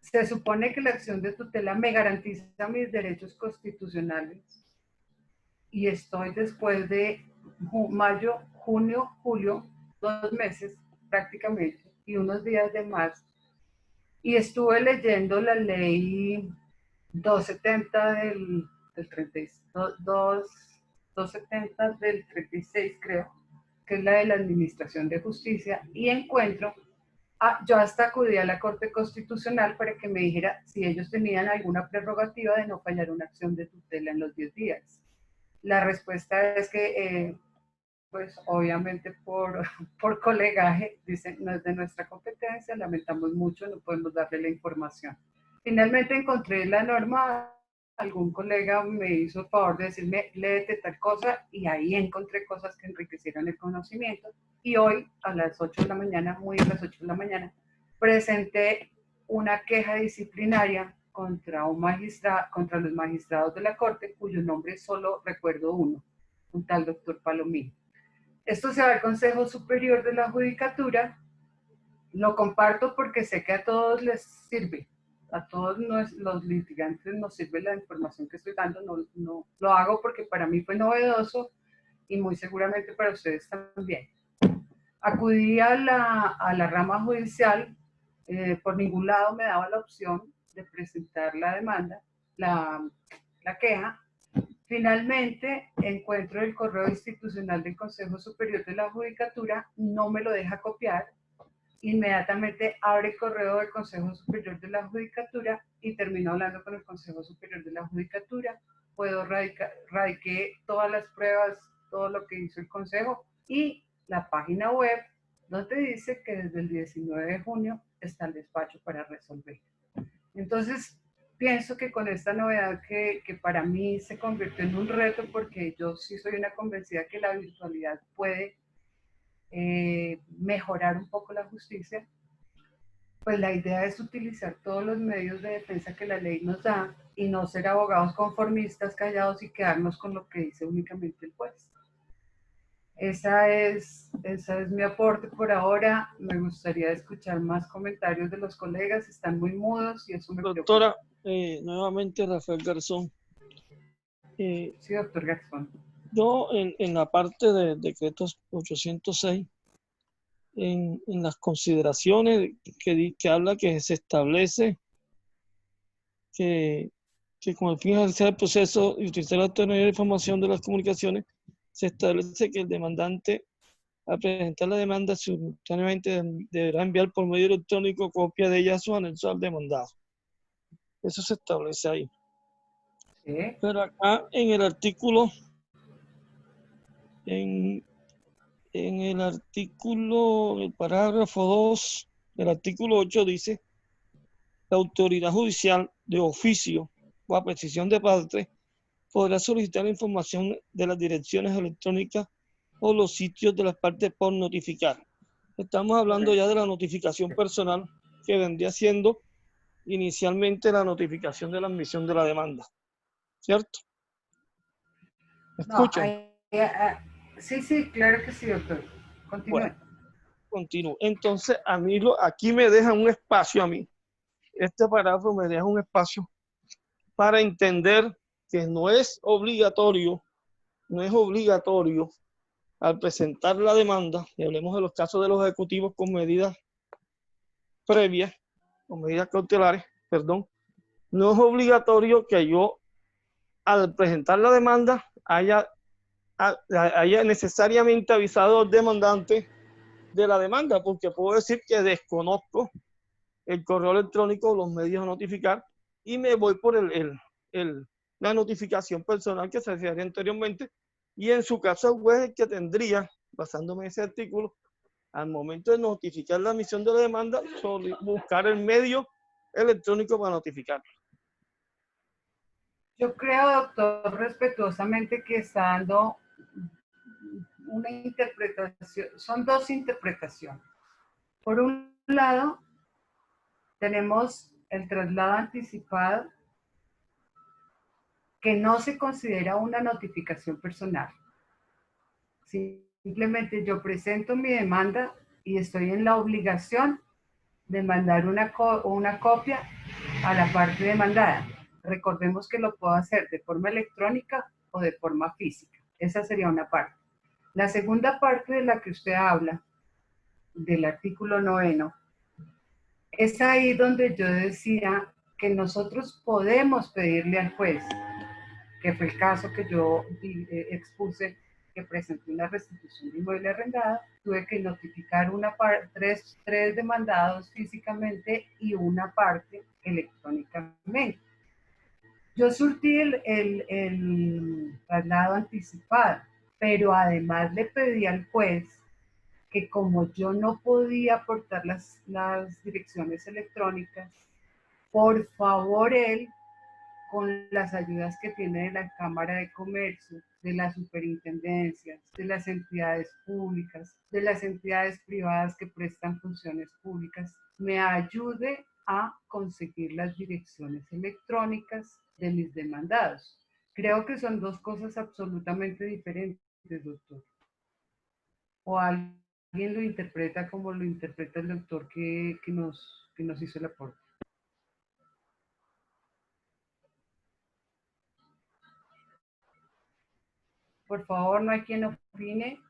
Se supone que la acción de tutela me garantiza mis derechos constitucionales y estoy después de mayo, junio, julio, 2 meses prácticamente, y unos días de más. Y estuve leyendo la ley 270 del 270 del 36, creo, que es la de la Administración de Justicia, y encuentro, yo hasta acudí a la Corte Constitucional para que me dijera si ellos tenían alguna prerrogativa de no fallar una acción de tutela en los 10 días. La respuesta es que, pues obviamente por colegaje, dicen, no es de nuestra competencia, lamentamos mucho, no podemos darle la información. Finalmente encontré la norma, algún colega me hizo el favor de decirme, léete tal cosa, y ahí encontré cosas que enriquecieron el conocimiento. Y hoy, a las 8 de la mañana, muy a las 8 de la mañana, presenté una queja disciplinaria contra los magistrados de la Corte, cuyo nombre solo recuerdo uno, un tal doctor Palomino. Esto se va al Consejo Superior de la Judicatura. Lo comparto porque sé que a todos les sirve. A todos los litigantes nos sirve la información que estoy dando. No lo hago porque para mí fue novedoso y muy seguramente para ustedes también. Acudí a la rama judicial. Por ningún lado me daba la opción de presentar la demanda, la queja. Finalmente, encuentro el correo institucional del Consejo Superior de la Judicatura, no me lo deja copiar, inmediatamente abre el correo del Consejo Superior de la Judicatura y termino hablando con el Consejo Superior de la Judicatura, radiqué todas las pruebas, todo lo que hizo el Consejo y la página web donde dice que desde el 19 de junio está el despacho para resolver. Entonces, pienso que con esta novedad que para mí se convirtió en un reto, porque yo sí soy una convencida que la virtualidad puede mejorar un poco la justicia, pues la idea es utilizar todos los medios de defensa que la ley nos da y no ser abogados conformistas, callados y quedarnos con lo que dice únicamente el juez. Ese es mi aporte por ahora. Me gustaría escuchar más comentarios de los colegas, están muy mudos y eso me preocupa. Doctora, nuevamente Rafael Garzón. Sí, doctor Garzón. Yo en la parte de decretos 806, en las consideraciones que habla que se establece que con el fin de realizar el proceso y utilizar la tecnología de información de las comunicaciones, se establece que el demandante, al presentar la demanda, simultáneamente deberá enviar por medio electrónico copia de ella a su anexo al demandado. Eso se establece ahí. ¿Sí? Pero acá en el artículo, en el parágrafo 2 del artículo 8 dice: la autoridad judicial de oficio o a petición de parte podrá solicitar información de las direcciones electrónicas o los sitios de las partes por notificar. Estamos hablando ya de la notificación personal, que vendría siendo inicialmente la notificación de la admisión de la demanda. ¿Cierto? ¿Me escuchan? Sí, claro que sí, doctor. Continúe. Bueno, continúo. Entonces, a mí aquí me dejan un espacio a mí. Este parágrafo me deja un espacio para entender que no es obligatorio al presentar la demanda, y hablemos de los casos de los ejecutivos con medidas previas, con medidas cautelares, perdón, no es obligatorio que yo al presentar la demanda haya necesariamente avisado al demandante de la demanda, porque puedo decir que desconozco el correo electrónico o los medios a notificar y me voy por la notificación personal que se hacía anteriormente, y en su caso el juez es que tendría, basándome en ese artículo, al momento de notificar la admisión de la demanda, buscar el medio electrónico para notificar. Yo creo, doctor, respetuosamente que está dando una interpretación, son dos interpretaciones. Por un lado, tenemos el traslado anticipado, que no se considera una notificación personal. Simplemente yo presento mi demanda y estoy en la obligación de mandar una copia a la parte demandada. Recordemos que lo puedo hacer de forma electrónica o de forma física. Esa sería una parte. La segunda parte de la que usted habla del artículo 9, es ahí donde yo decía que nosotros podemos pedirle al juez, que fue el caso que yo expuse, que presenté una restitución de inmueble arrendado, tuve que notificar tres demandados físicamente y una parte electrónicamente. Yo surtí el traslado anticipado, pero además le pedí al juez que como yo no podía aportar las direcciones electrónicas, por favor él, con las ayudas que tiene de la Cámara de Comercio, de las superintendencias, de las entidades públicas, de las entidades privadas que prestan funciones públicas, me ayude a conseguir las direcciones electrónicas de mis demandados. Creo que son dos cosas absolutamente diferentes, doctor. O alguien lo interpreta como lo interpreta el doctor que nos hizo el aporte. Por favor, no hay quien opine.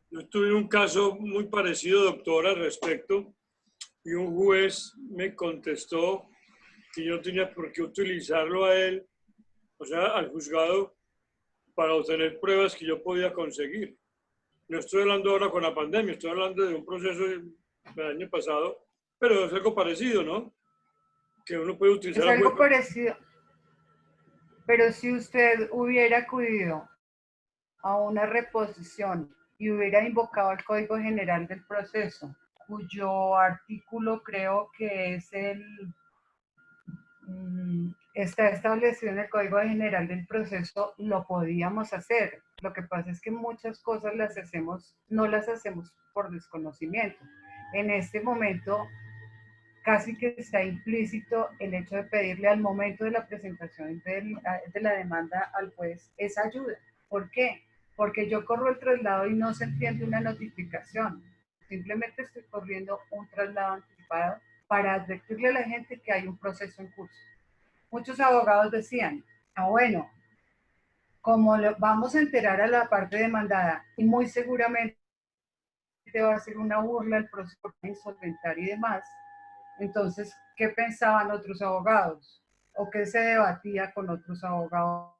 Yo tuve un caso muy parecido, doctor, al respecto, y un juez me contestó que yo no tenía por qué utilizarlo a él, o sea, al juzgado, para obtener pruebas que yo podía conseguir. No estoy hablando ahora con la pandemia, estoy hablando de un proceso del año pasado, pero es algo parecido, ¿no? Que uno puede utilizar... Es algo parecido, pero si usted hubiera acudido a una reposición y hubiera invocado el Código General del Proceso, cuyo artículo creo que es está establecido en el Código General del Proceso, lo podíamos hacer. Lo que pasa es que muchas cosas no las hacemos por desconocimiento. En este momento, casi que está implícito el hecho de pedirle al momento de la presentación de la demanda al juez esa ayuda. ¿Por qué? Porque yo corro el traslado y no se entiende una notificación. Simplemente estoy corriendo un traslado anticipado para advertirle a la gente que hay un proceso en curso. Muchos abogados decían, bueno, como vamos a enterar a la parte demandada y muy seguramente va a ser una burla el proceso insolventario y demás, entonces, ¿qué pensaban otros abogados? ¿O qué se debatía con otros abogados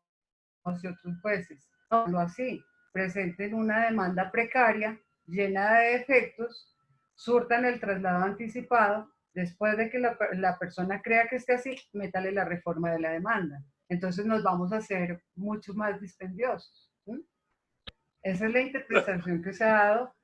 y otros jueces? No, lo así. Presenten una demanda precaria, llena de defectos, surtan el traslado anticipado, después de que la persona crea que esté así, métale la reforma de la demanda. Entonces nos vamos a hacer mucho más dispendiosos. ¿Sí? Esa es la interpretación que se ha dado,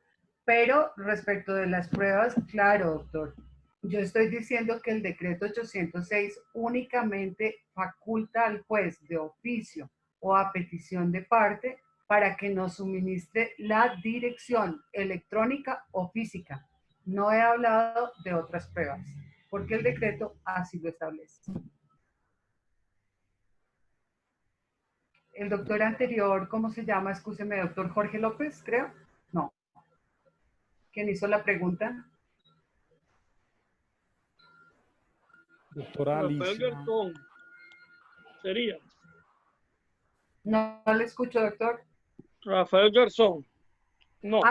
pero respecto de las pruebas, claro, doctor, yo estoy diciendo que el decreto 806 únicamente faculta al juez de oficio o a petición de parte para que nos suministre la dirección electrónica o física. No he hablado de otras pruebas, porque el decreto así lo establece. El doctor anterior, ¿cómo se llama? Excúseme, doctor Jorge López, creo. No. ¿Quién hizo la pregunta? Doctora Alicia. Sería. No le escucho, doctor. Rafael Garzón. No.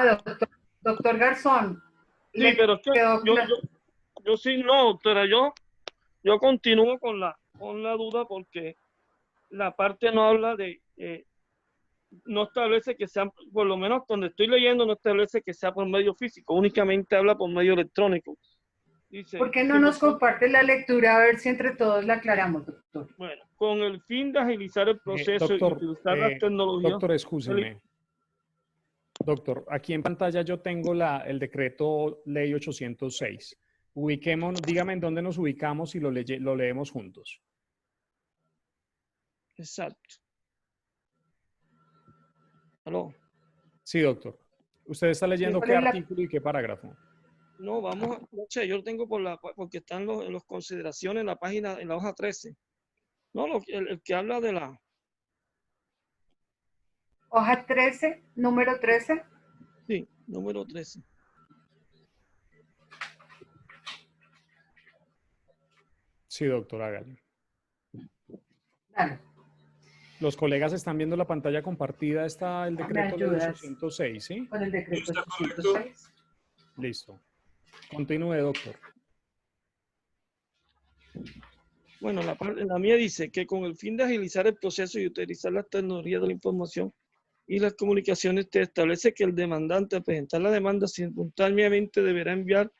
Doctor Garzón. Sí, pero es que yo sí, no, doctora, yo continúo con la duda porque la parte no habla no establece que sea, por lo menos donde estoy leyendo, no establece que sea por medio físico, únicamente habla por medio electrónico. Dice, ¿por qué no nos comparte la lectura a ver si entre todos la aclaramos, doctor? Bueno, con el fin de agilizar el proceso Doctor, y utilizar las tecnologías. Doctor, escúcheme. Doctor, aquí en pantalla yo tengo el decreto ley 806. Ubiquémonos, dígame en dónde nos ubicamos y lo leemos juntos. Exacto. ¿Aló? Sí, doctor. ¿Usted está leyendo qué artículo y qué parágrafo? No, vamos, yo lo tengo porque están en las consideraciones en la página, en la hoja 13. No, el que habla de la... Hoja 13, número 13. Sí, número 13. Sí, doctor, hágale. Dale. Los colegas están viendo la pantalla compartida, está el decreto ley ayudas? 806, ¿sí? Con el decreto Está correcto. 806. Listo. Continúe, doctor. Bueno, la mía dice que con el fin de agilizar el proceso y utilizar las tecnologías de la información y las comunicaciones, te establece que el demandante al presentar la demanda simultáneamente deberá enviar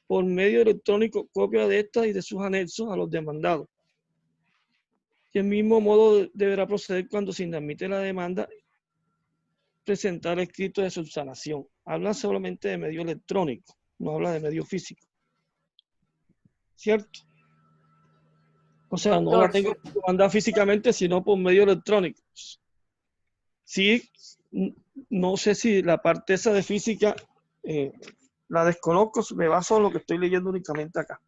por medio electrónico copia de estas y de sus anexos a los demandados. Y el mismo modo deberá proceder cuando se admite la demanda, presentar escrito de subsanación. Habla solamente de medio electrónico, no habla de medio físico. ¿Cierto? O sea, no la tengo que mandar físicamente, sino por medio electrónico. Sí, no sé si la parte esa de física la desconozco, me baso en lo que estoy leyendo únicamente acá.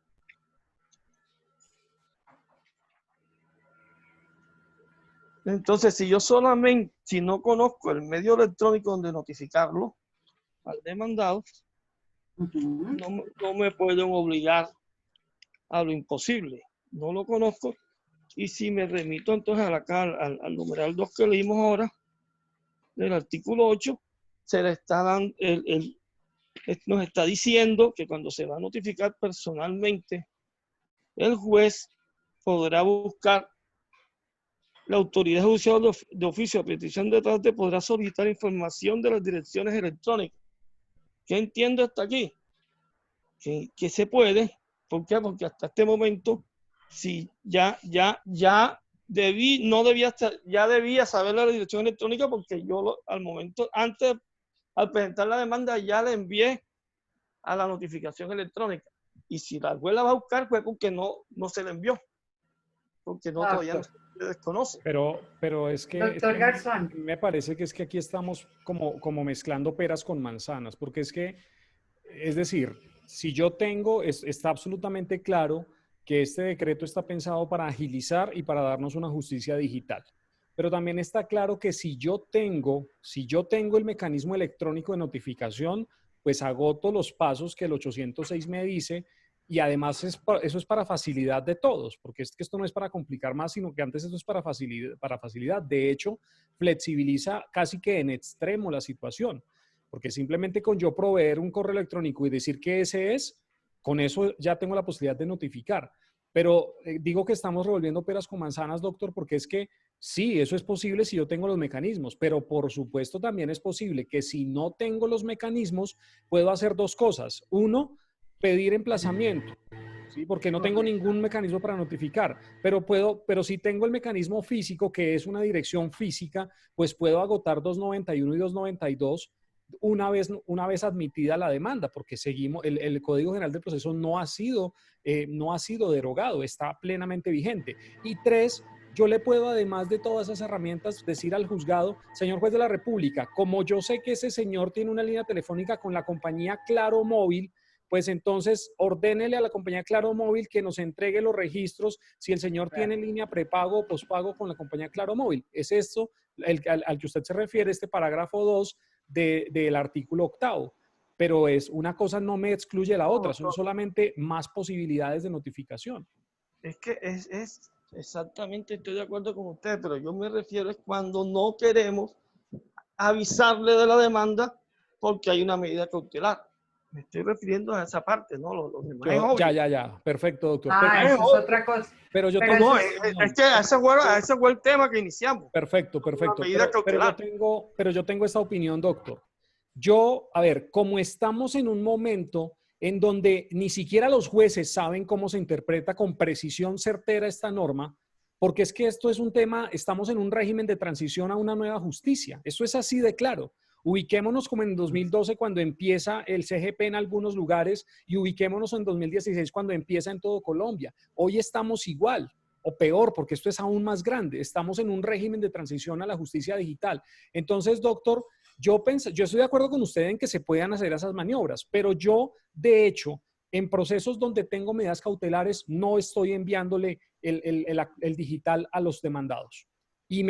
Entonces, si no conozco el medio electrónico donde notificarlo al demandado, no me pueden obligar a lo imposible. No lo conozco. Y si me remito entonces al numeral 2 que leímos ahora, del artículo 8, se le está dando, nos está diciendo que cuando se va a notificar personalmente, el juez podrá buscar la autoridad judicial de oficio a petición de trate, podrá solicitar información de las direcciones electrónicas. ¿Qué entiendo hasta aquí? Que se puede. ¿Por qué? Porque hasta este momento, si ya debía saber la dirección electrónica, porque yo al presentar la demanda ya le envié a la notificación electrónica. Y si la juez la va a buscar fue porque no se le envió. Porque todavía no se desconoce. Pero es que, Doctor Garzón. me parece que es que aquí estamos como mezclando peras con manzanas, porque es decir, si yo está absolutamente claro que este decreto está pensado para agilizar y para darnos una justicia digital. Pero también está claro que si yo tengo el mecanismo electrónico de notificación, pues agoto los pasos que el 806 me dice. Y además eso es para facilidad de todos, porque es que esto no es para complicar más, sino que antes esto es para facilidad. De hecho, flexibiliza casi que en extremo la situación, porque simplemente con yo proveer un correo electrónico y decir que ese es, con eso ya tengo la posibilidad de notificar. Pero digo que estamos revolviendo peras con manzanas, doctor, porque es que sí, eso es posible si yo tengo los mecanismos, pero por supuesto también es posible que si no tengo los mecanismos, puedo hacer dos cosas. Uno, pedir emplazamiento, ¿sí? Porque no tengo ningún mecanismo para notificar, pero si tengo el mecanismo físico, que es una dirección física, pues puedo agotar 291 y 292 una vez admitida la demanda, porque seguimos, el Código General del Proceso no ha sido derogado, está plenamente vigente. Y tres, yo le puedo, además de todas esas herramientas, decir al juzgado, señor juez de la República, como yo sé que ese señor tiene una línea telefónica con la compañía Claro Móvil, pues entonces ordénele a la compañía Claro Móvil que nos entregue los registros si el señor tiene línea prepago o pospago con la compañía Claro Móvil. Es esto al que usted se refiere, este parágrafo 2 del artículo 8º. Pero una cosa no me excluye la otra, son solamente más posibilidades de notificación. Es que es exactamente, estoy de acuerdo con usted, pero yo me refiero es cuando no queremos avisarle de la demanda porque hay una medida cautelar. Me estoy refiriendo a esa parte, ¿no? Los demás ya. Perfecto, doctor. Eso es otra cosa. Pero es que ese fue el tema que iniciamos. Perfecto. Pero yo tengo esta opinión, doctor. A ver, como estamos en un momento en donde ni siquiera los jueces saben cómo se interpreta con precisión certera esta norma, porque es que esto es un tema, estamos en un régimen de transición a una nueva justicia. Eso es así de claro. Ubiquémonos como en 2012 cuando empieza el CGP en algunos lugares y ubiquémonos en 2016 cuando empieza en todo Colombia. Hoy estamos igual o peor porque esto es aún más grande. Estamos en un régimen de transición a la justicia digital. Entonces, doctor, yo estoy de acuerdo con usted en que se puedan hacer esas maniobras, pero yo, de hecho, en procesos donde tengo medidas cautelares, no estoy enviándole el digital a los demandados. Y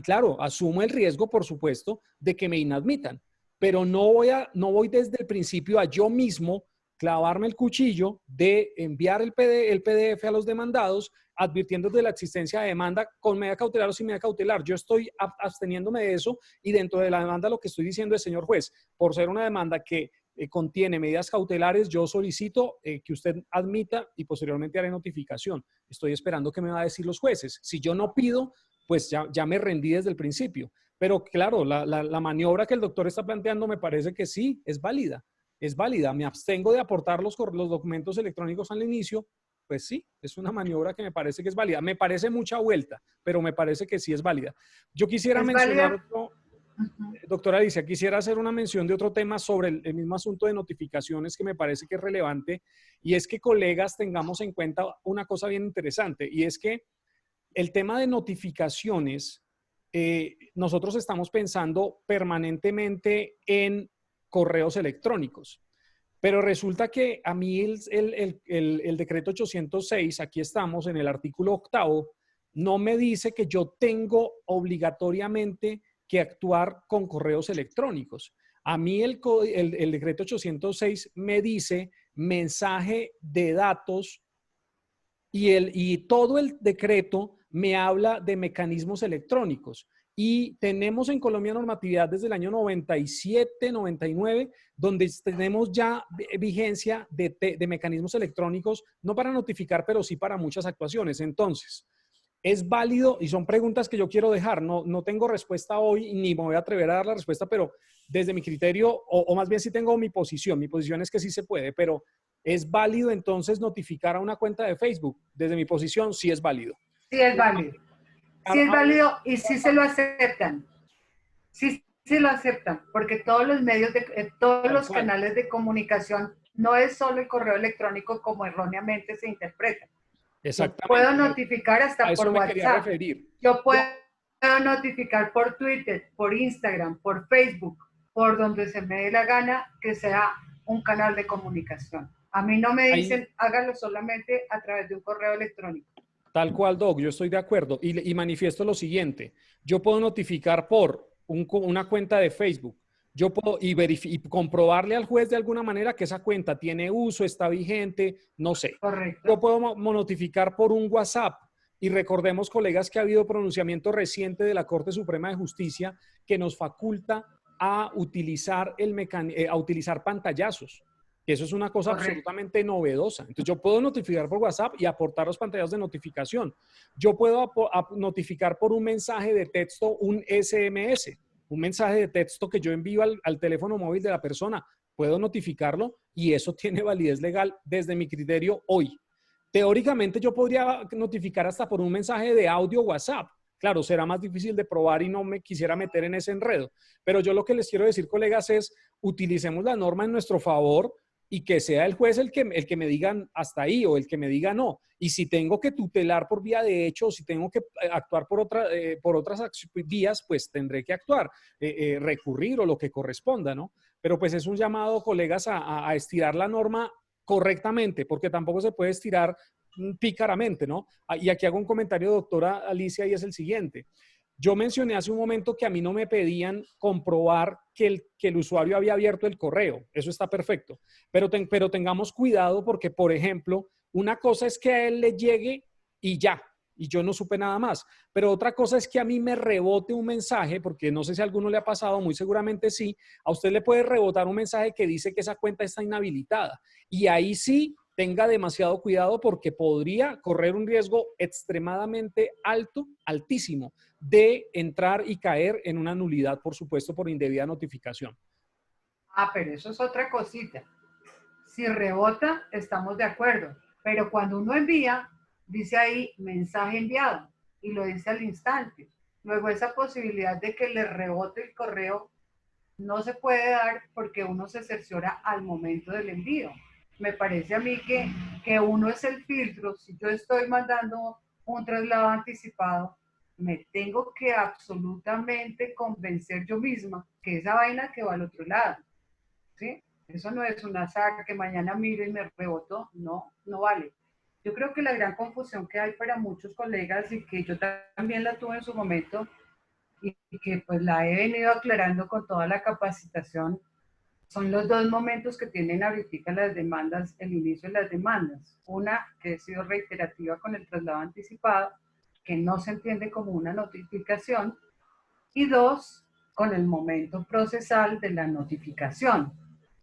claro, asumo el riesgo, por supuesto, de que me inadmitan, pero no voy desde el principio a yo mismo clavarme el cuchillo de enviar el PDF a los demandados, advirtiendo de la existencia de demanda con medida cautelar o sin medida cautelar. Yo estoy absteniéndome de eso y dentro de la demanda lo que estoy diciendo es, señor juez, por ser una demanda que contiene medidas cautelares, yo solicito que usted admita y posteriormente haré notificación. Estoy esperando que me va a decir los jueces. Si yo no pido, pues ya me rendí desde el principio. Pero claro, la maniobra que el doctor está planteando me parece que sí, es válida. Es válida. Me abstengo de aportar los documentos electrónicos al inicio. Pues sí, es una maniobra que me parece que es válida. Me parece mucha vuelta, pero me parece que sí es válida. Yo quisiera mencionar, doctora Alicia, quisiera hacer una mención de otro tema sobre el mismo asunto de notificaciones que me parece que es relevante, y es que, colegas, tengamos en cuenta una cosa bien interesante, y es que el tema de notificaciones, nosotros estamos pensando permanentemente en correos electrónicos. Pero resulta que a mí el decreto 806, aquí estamos en el artículo 8º, no me dice que yo tengo obligatoriamente que actuar con correos electrónicos. A mí el decreto 806 me dice mensaje de datos y todo el decreto me habla de mecanismos electrónicos. Y tenemos en Colombia normatividad desde el año 97, 99, donde tenemos ya vigencia de mecanismos electrónicos, no para notificar, pero sí para muchas actuaciones. Entonces, es válido, y son preguntas que yo quiero dejar, no tengo respuesta hoy, ni me voy a atrever a dar la respuesta, pero desde mi criterio, o más bien sí tengo mi posición es que sí se puede, pero ¿es válido entonces notificar a una cuenta de Facebook? Desde mi posición, sí es válido. Sí es válido. Sí es válido y sí se lo aceptan. Sí lo aceptan, porque todos los medios, todos los canales de comunicación, no es solo el correo electrónico como erróneamente se interpreta. Exactamente. Yo puedo notificar hasta por WhatsApp. Yo puedo notificar por Twitter, por Instagram, por Facebook, por donde se me dé la gana que sea un canal de comunicación. A mí no me dicen, hágalo solamente a través de un correo electrónico. Tal cual, Doc, yo estoy de acuerdo. Y manifiesto lo siguiente. Yo puedo notificar por una cuenta de Facebook. Yo puedo y comprobarle al juez de alguna manera que esa cuenta tiene uso, está vigente, no sé. Correcto. Yo puedo notificar por un WhatsApp. Y recordemos, colegas, que ha habido pronunciamiento reciente de la Corte Suprema de Justicia que nos faculta a utilizar, a utilizar pantallazos. Eso es una cosa absolutamente novedosa. Entonces, yo puedo notificar por WhatsApp y aportar los pantallazos de notificación. Yo puedo notificar por un mensaje de texto, un SMS, un mensaje de texto que yo envío al teléfono móvil de la persona. Puedo notificarlo y eso tiene validez legal desde mi criterio hoy. Teóricamente, yo podría notificar hasta por un mensaje de audio WhatsApp. Claro, será más difícil de probar y no me quisiera meter en ese enredo. Pero yo lo que les quiero decir, colegas, es utilicemos la norma en nuestro favor y que sea el juez el que me diga hasta ahí o el que me diga no. Y si tengo que tutelar por vía de hecho o si tengo que actuar por otras vías, pues tendré que actuar, recurrir o lo que corresponda, ¿no? Pero pues es un llamado, colegas, a estirar la norma correctamente, porque tampoco se puede estirar pícaramente, ¿no? Y aquí hago un comentario, doctora Alicia, y es el siguiente. Yo mencioné hace un momento que a mí no me pedían comprobar que el usuario había abierto el correo. Eso está perfecto. Pero tengamos cuidado porque, por ejemplo, una cosa es que a él le llegue y ya, y yo no supe nada más. Pero otra cosa es que a mí me rebote un mensaje, porque no sé si a alguno le ha pasado, muy seguramente sí. A usted le puede rebotar un mensaje que dice que esa cuenta está inhabilitada. Y ahí sí, tenga demasiado cuidado porque podría correr un riesgo extremadamente alto, altísimo, de entrar y caer en una nulidad, por supuesto, por indebida notificación. Pero eso es otra cosita. Si rebota, estamos de acuerdo. Pero cuando uno envía, dice ahí mensaje enviado y lo dice al instante. Luego esa posibilidad de que le rebote el correo no se puede dar porque uno se cerciora al momento del envío. Me parece a mí que uno es el filtro. Si yo estoy mandando un traslado anticipado, me tengo que absolutamente convencer yo misma que esa vaina que va al otro lado, ¿sí? Eso no es un azar que mañana miro y me rebotó, no vale. Yo creo que la gran confusión que hay para muchos colegas y que yo también la tuve en su momento y que pues la he venido aclarando con toda la capacitación, Son los dos momentos que tienen ahorita las demandas, el inicio de las demandas. Una que ha sido reiterativa con el traslado anticipado, que no se entiende como una notificación, y dos, con el momento procesal de la notificación.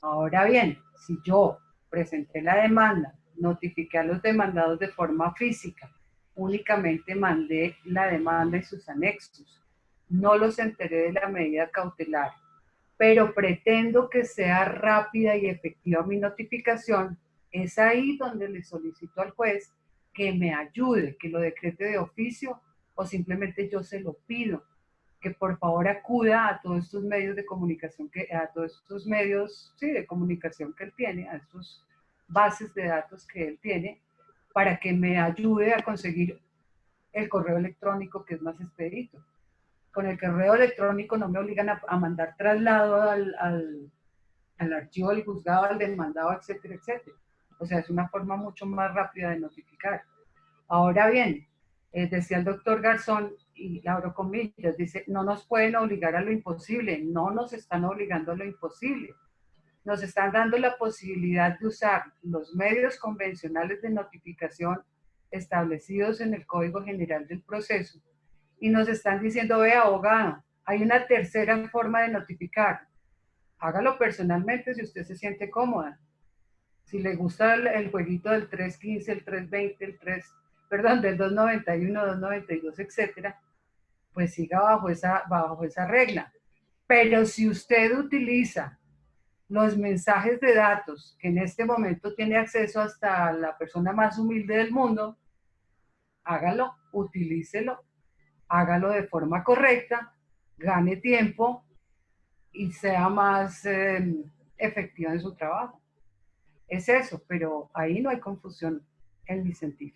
Ahora bien, si yo presenté la demanda, notifiqué a los demandados de forma física, únicamente mandé la demanda y sus anexos, no los enteré de la medida cautelar, pero pretendo que sea rápida y efectiva mi notificación, es ahí donde le solicito al juez que me ayude, que lo decrete de oficio o simplemente yo se lo pido, que por favor acuda a todos estos medios de comunicación, a todos estos medios de comunicación que él tiene, a estas bases de datos que él tiene, para que me ayude a conseguir el correo electrónico que es más expedito. Con el correo electrónico no me obligan a mandar traslado al archivo del juzgado, al demandado, etcétera, etcétera. O sea, es una forma mucho más rápida de notificar. Ahora bien, decía el doctor Garzón, y abro comillas, dice, no nos pueden obligar a lo imposible, no nos están obligando a lo imposible. Nos están dando la posibilidad de usar los medios convencionales de notificación establecidos en el Código General del Proceso y nos están diciendo, ve abogado, hay una tercera forma de notificar. Hágalo personalmente si usted se siente cómoda. Si le gusta el jueguito del 315, el 320, del 291, 292, etcétera, pues siga bajo esa regla. Pero si usted utiliza los mensajes de datos que en este momento tiene acceso hasta la persona más humilde del mundo, hágalo, utilícelo, hágalo de forma correcta, gane tiempo y sea más efectiva en su trabajo. Es eso, pero ahí no hay confusión en mi sentido.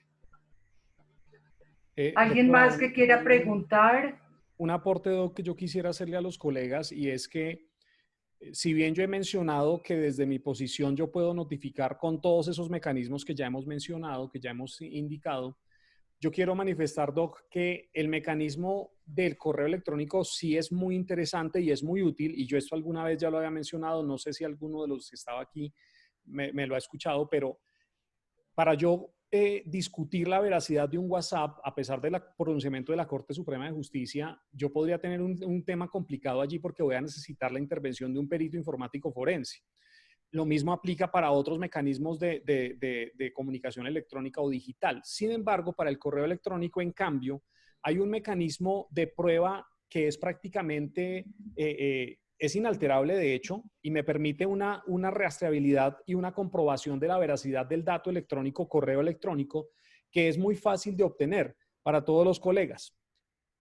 ¿Alguien Doctora, más que quiera preguntar? Un aporte, Doc, que yo quisiera hacerle a los colegas, y es que si bien yo he mencionado que desde mi posición yo puedo notificar con todos esos mecanismos que ya hemos mencionado, que ya hemos indicado, yo quiero manifestar, Doc, que el mecanismo del correo electrónico sí es muy interesante y es muy útil, y yo esto alguna vez ya lo había mencionado, no sé si alguno de los que estaba aquí me lo ha escuchado, pero para yo discutir la veracidad de un WhatsApp, a pesar del pronunciamiento de la Corte Suprema de Justicia, yo podría tener un tema complicado allí porque voy a necesitar la intervención de un perito informático forense. Lo mismo aplica para otros mecanismos de comunicación electrónica o digital. Sin embargo, para el correo electrónico, en cambio, hay un mecanismo de prueba que es prácticamente, es inalterable de hecho, y me permite una rastreabilidad y una comprobación de la veracidad del dato electrónico, correo electrónico, que es muy fácil de obtener para todos los colegas.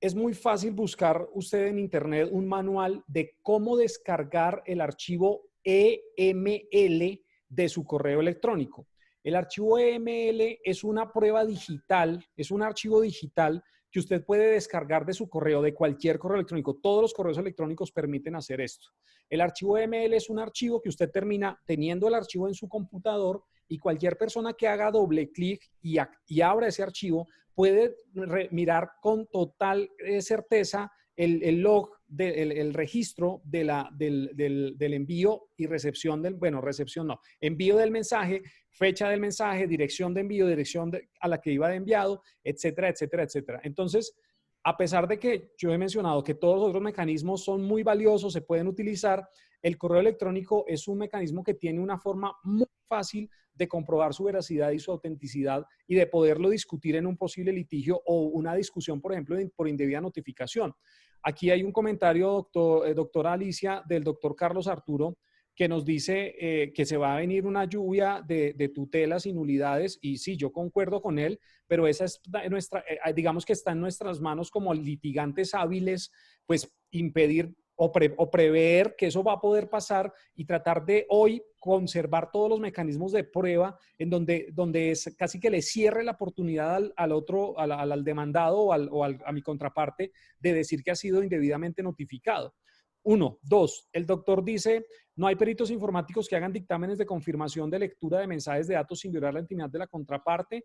Es muy fácil buscar usted en internet un manual de cómo descargar el archivo EML de su correo electrónico. El archivo EML es una prueba digital, es un archivo digital que usted puede descargar de su correo, de cualquier correo electrónico. Todos los correos electrónicos permiten hacer esto. El archivo EML es un archivo que usted termina teniendo el archivo en su computador y cualquier persona que haga doble clic y abra ese archivo puede mirar con total certeza el log, el registro del envío y recepción envío del mensaje, fecha del mensaje, dirección de envío, a la que iba de enviado, etcétera, etcétera, etcétera. Entonces, a pesar de que yo he mencionado que todos los otros mecanismos son muy valiosos, se pueden utilizar, el correo electrónico es un mecanismo que tiene una forma muy fácil de comprobar su veracidad y su autenticidad y de poderlo discutir en un posible litigio o una discusión, por ejemplo, por indebida notificación. Aquí hay un comentario, doctora Alicia, del doctor Carlos Arturo, que nos dice que se va a venir una lluvia de tutelas y nulidades, y sí, yo concuerdo con él, pero esa es digamos que está en nuestras manos como litigantes hábiles, pues impedir o prever que eso va a poder pasar y tratar de hoy conservar todos los mecanismos de prueba en donde es casi que le cierre la oportunidad al demandado o a mi contraparte de decir que ha sido indebidamente notificado. 1. 2. El doctor dice, no hay peritos informáticos que hagan dictámenes de confirmación de lectura de mensajes de datos sin violar la intimidad de la contraparte.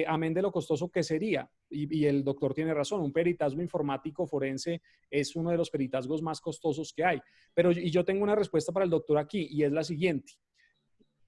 amén de lo costoso que sería. Y el doctor tiene razón, un peritazgo informático forense es uno de los peritazgos más costosos que hay. Pero yo tengo una respuesta para el doctor aquí y es la siguiente.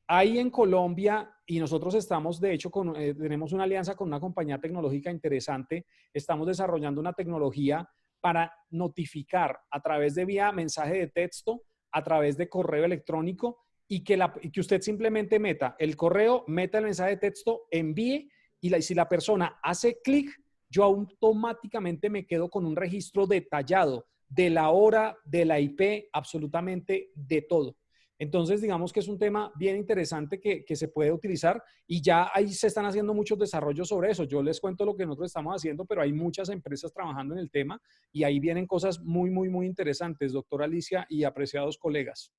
Hay en Colombia, y nosotros estamos, de hecho, tenemos una alianza con una compañía tecnológica interesante, estamos desarrollando una tecnología para notificar a través de vía mensaje de texto, a través de correo electrónico, y que usted simplemente meta el correo, meta el mensaje de texto, envíe, y si la persona hace clic, yo automáticamente me quedo con un registro detallado de la hora, de la IP, absolutamente de todo. Entonces, digamos que es un tema bien interesante que se puede utilizar y ya ahí se están haciendo muchos desarrollos sobre eso. Yo les cuento lo que nosotros estamos haciendo, pero hay muchas empresas trabajando en el tema y ahí vienen cosas muy, muy, muy interesantes, doctora Alicia y apreciados colegas.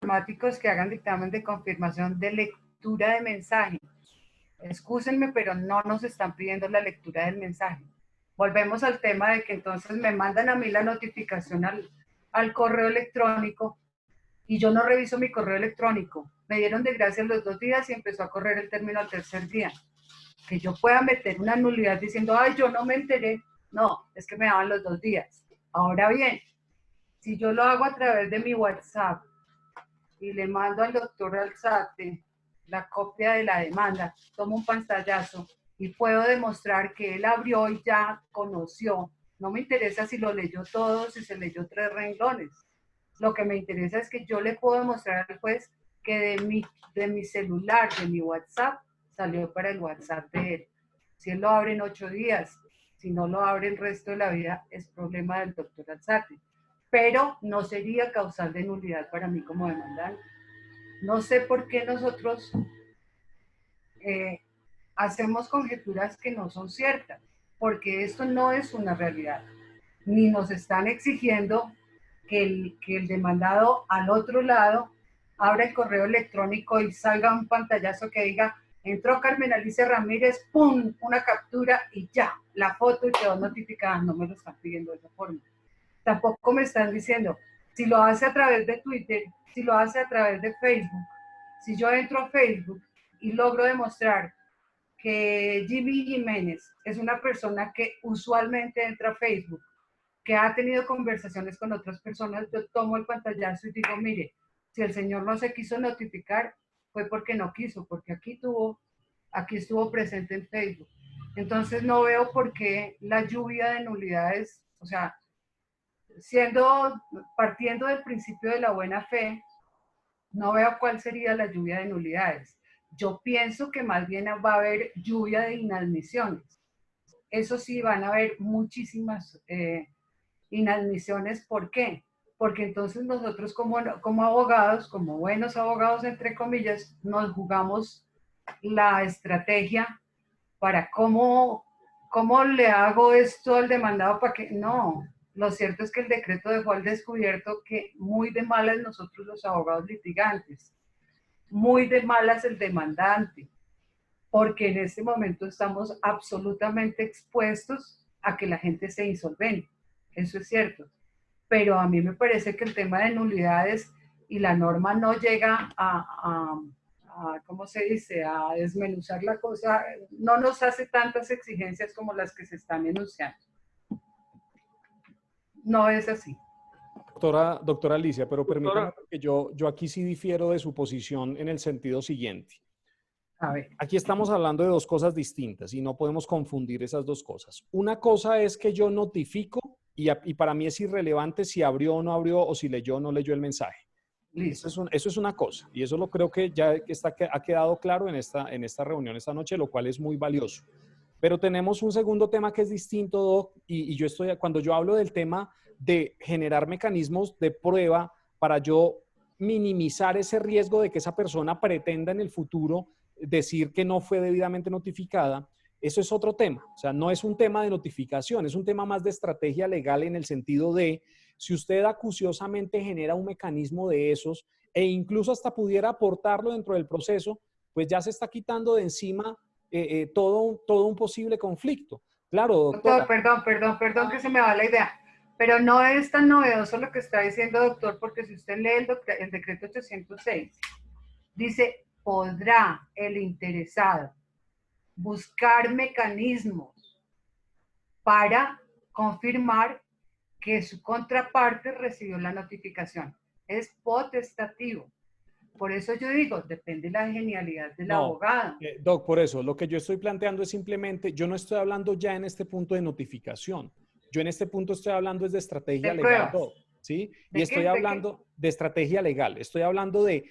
Informáticos que hagan dictamen de confirmación de lectura de mensaje. Excúsenme, pero no nos están pidiendo la lectura del mensaje. Volvemos al tema de que entonces me mandan a mí la notificación al correo electrónico y yo no reviso mi correo electrónico. Me dieron de gracia los 2 días y empezó a correr el término al tercer día. Que yo pueda meter una nulidad diciendo, ay, yo no me enteré. No, es que me daban los 2 días. Ahora bien, si yo lo hago a través de mi WhatsApp y le mando al doctor Alzate la copia de la demanda, tomo un pantallazo y puedo demostrar que él abrió y ya conoció. No me interesa si lo leyó todo, si se leyó 3 renglones. Lo que me interesa es que yo le puedo demostrar al juez que de mi celular, de mi WhatsApp, salió para el WhatsApp de él. Si él lo abre en 8 días, si no lo abre el resto de la vida, es problema del doctor Alzate. Pero no sería causal de nulidad para mí como demandante. No sé por qué nosotros hacemos conjeturas que no son ciertas, porque esto no es una realidad. Ni nos están exigiendo que el demandado al otro lado abra el correo electrónico y salga un pantallazo que diga, entró Carmen Alicia Ramírez, ¡pum!, una captura y ya, la foto y quedó notificada. No me lo están pidiendo de esa forma. Tampoco me están diciendo, si lo hace a través de Twitter, si lo hace a través de Facebook, si yo entro a Facebook y logro demostrar que Jimmy Jiménez es una persona que usualmente entra a Facebook, que ha tenido conversaciones con otras personas, yo tomo el pantallazo y digo, mire, si el señor no se quiso notificar, fue porque no quiso, porque aquí estuvo presente en Facebook. Entonces no veo por qué la lluvia de nulidades, o sea, partiendo del principio de la buena fe, no veo cuál sería la lluvia de nulidades. Yo pienso que más bien va a haber lluvia de inadmisiones. Eso sí, van a haber muchísimas inadmisiones. ¿Por qué? Porque entonces nosotros como abogados, como buenos abogados, entre comillas, nos jugamos la estrategia para cómo le hago esto al demandado para que no. Lo cierto es que el decreto dejó al descubierto que muy de malas nosotros los abogados litigantes, muy de malas el demandante, porque en este momento estamos absolutamente expuestos a que la gente se insolvente. Eso es cierto. Pero a mí me parece que el tema de nulidades y la norma no llega ¿cómo se dice?, a desmenuzar la cosa, no nos hace tantas exigencias como las que se están enunciando. No es así. Doctora Alicia, pero permítame que yo aquí sí difiero de su posición en el sentido siguiente. A ver. Aquí estamos hablando de 2 cosas distintas y no podemos confundir esas 2 cosas. Una cosa es que yo notifico y para mí es irrelevante si abrió o no abrió o si leyó o no leyó el mensaje. Eso es una cosa y eso lo creo que ya ha quedado claro en esta reunión esta noche, lo cual es muy valioso. Pero tenemos un segundo tema que es distinto, Doc, y cuando yo hablo del tema de generar mecanismos de prueba para yo minimizar ese riesgo de que esa persona pretenda en el futuro decir que no fue debidamente notificada, eso es otro tema. O sea, no es un tema de notificación, es un tema más de estrategia legal en el sentido de si usted acuciosamente genera un mecanismo de esos e incluso hasta pudiera aportarlo dentro del proceso, pues ya se está quitando de encima todo un posible conflicto. Claro, doctora. Perdón que se me va la idea. Pero no es tan novedoso lo que está diciendo, doctor, porque si usted lee el decreto 806, dice podrá el interesado buscar mecanismos para confirmar que su contraparte recibió la notificación. Es potestativo. Por eso yo digo, depende de la genialidad del abogado. Doc, por eso, lo que yo estoy planteando es simplemente, yo no estoy hablando ya en este punto de notificación. Yo en este punto estoy hablando es de estrategia legal, Doc, ¿sí? Y estoy hablando de estrategia legal. Estoy hablando de,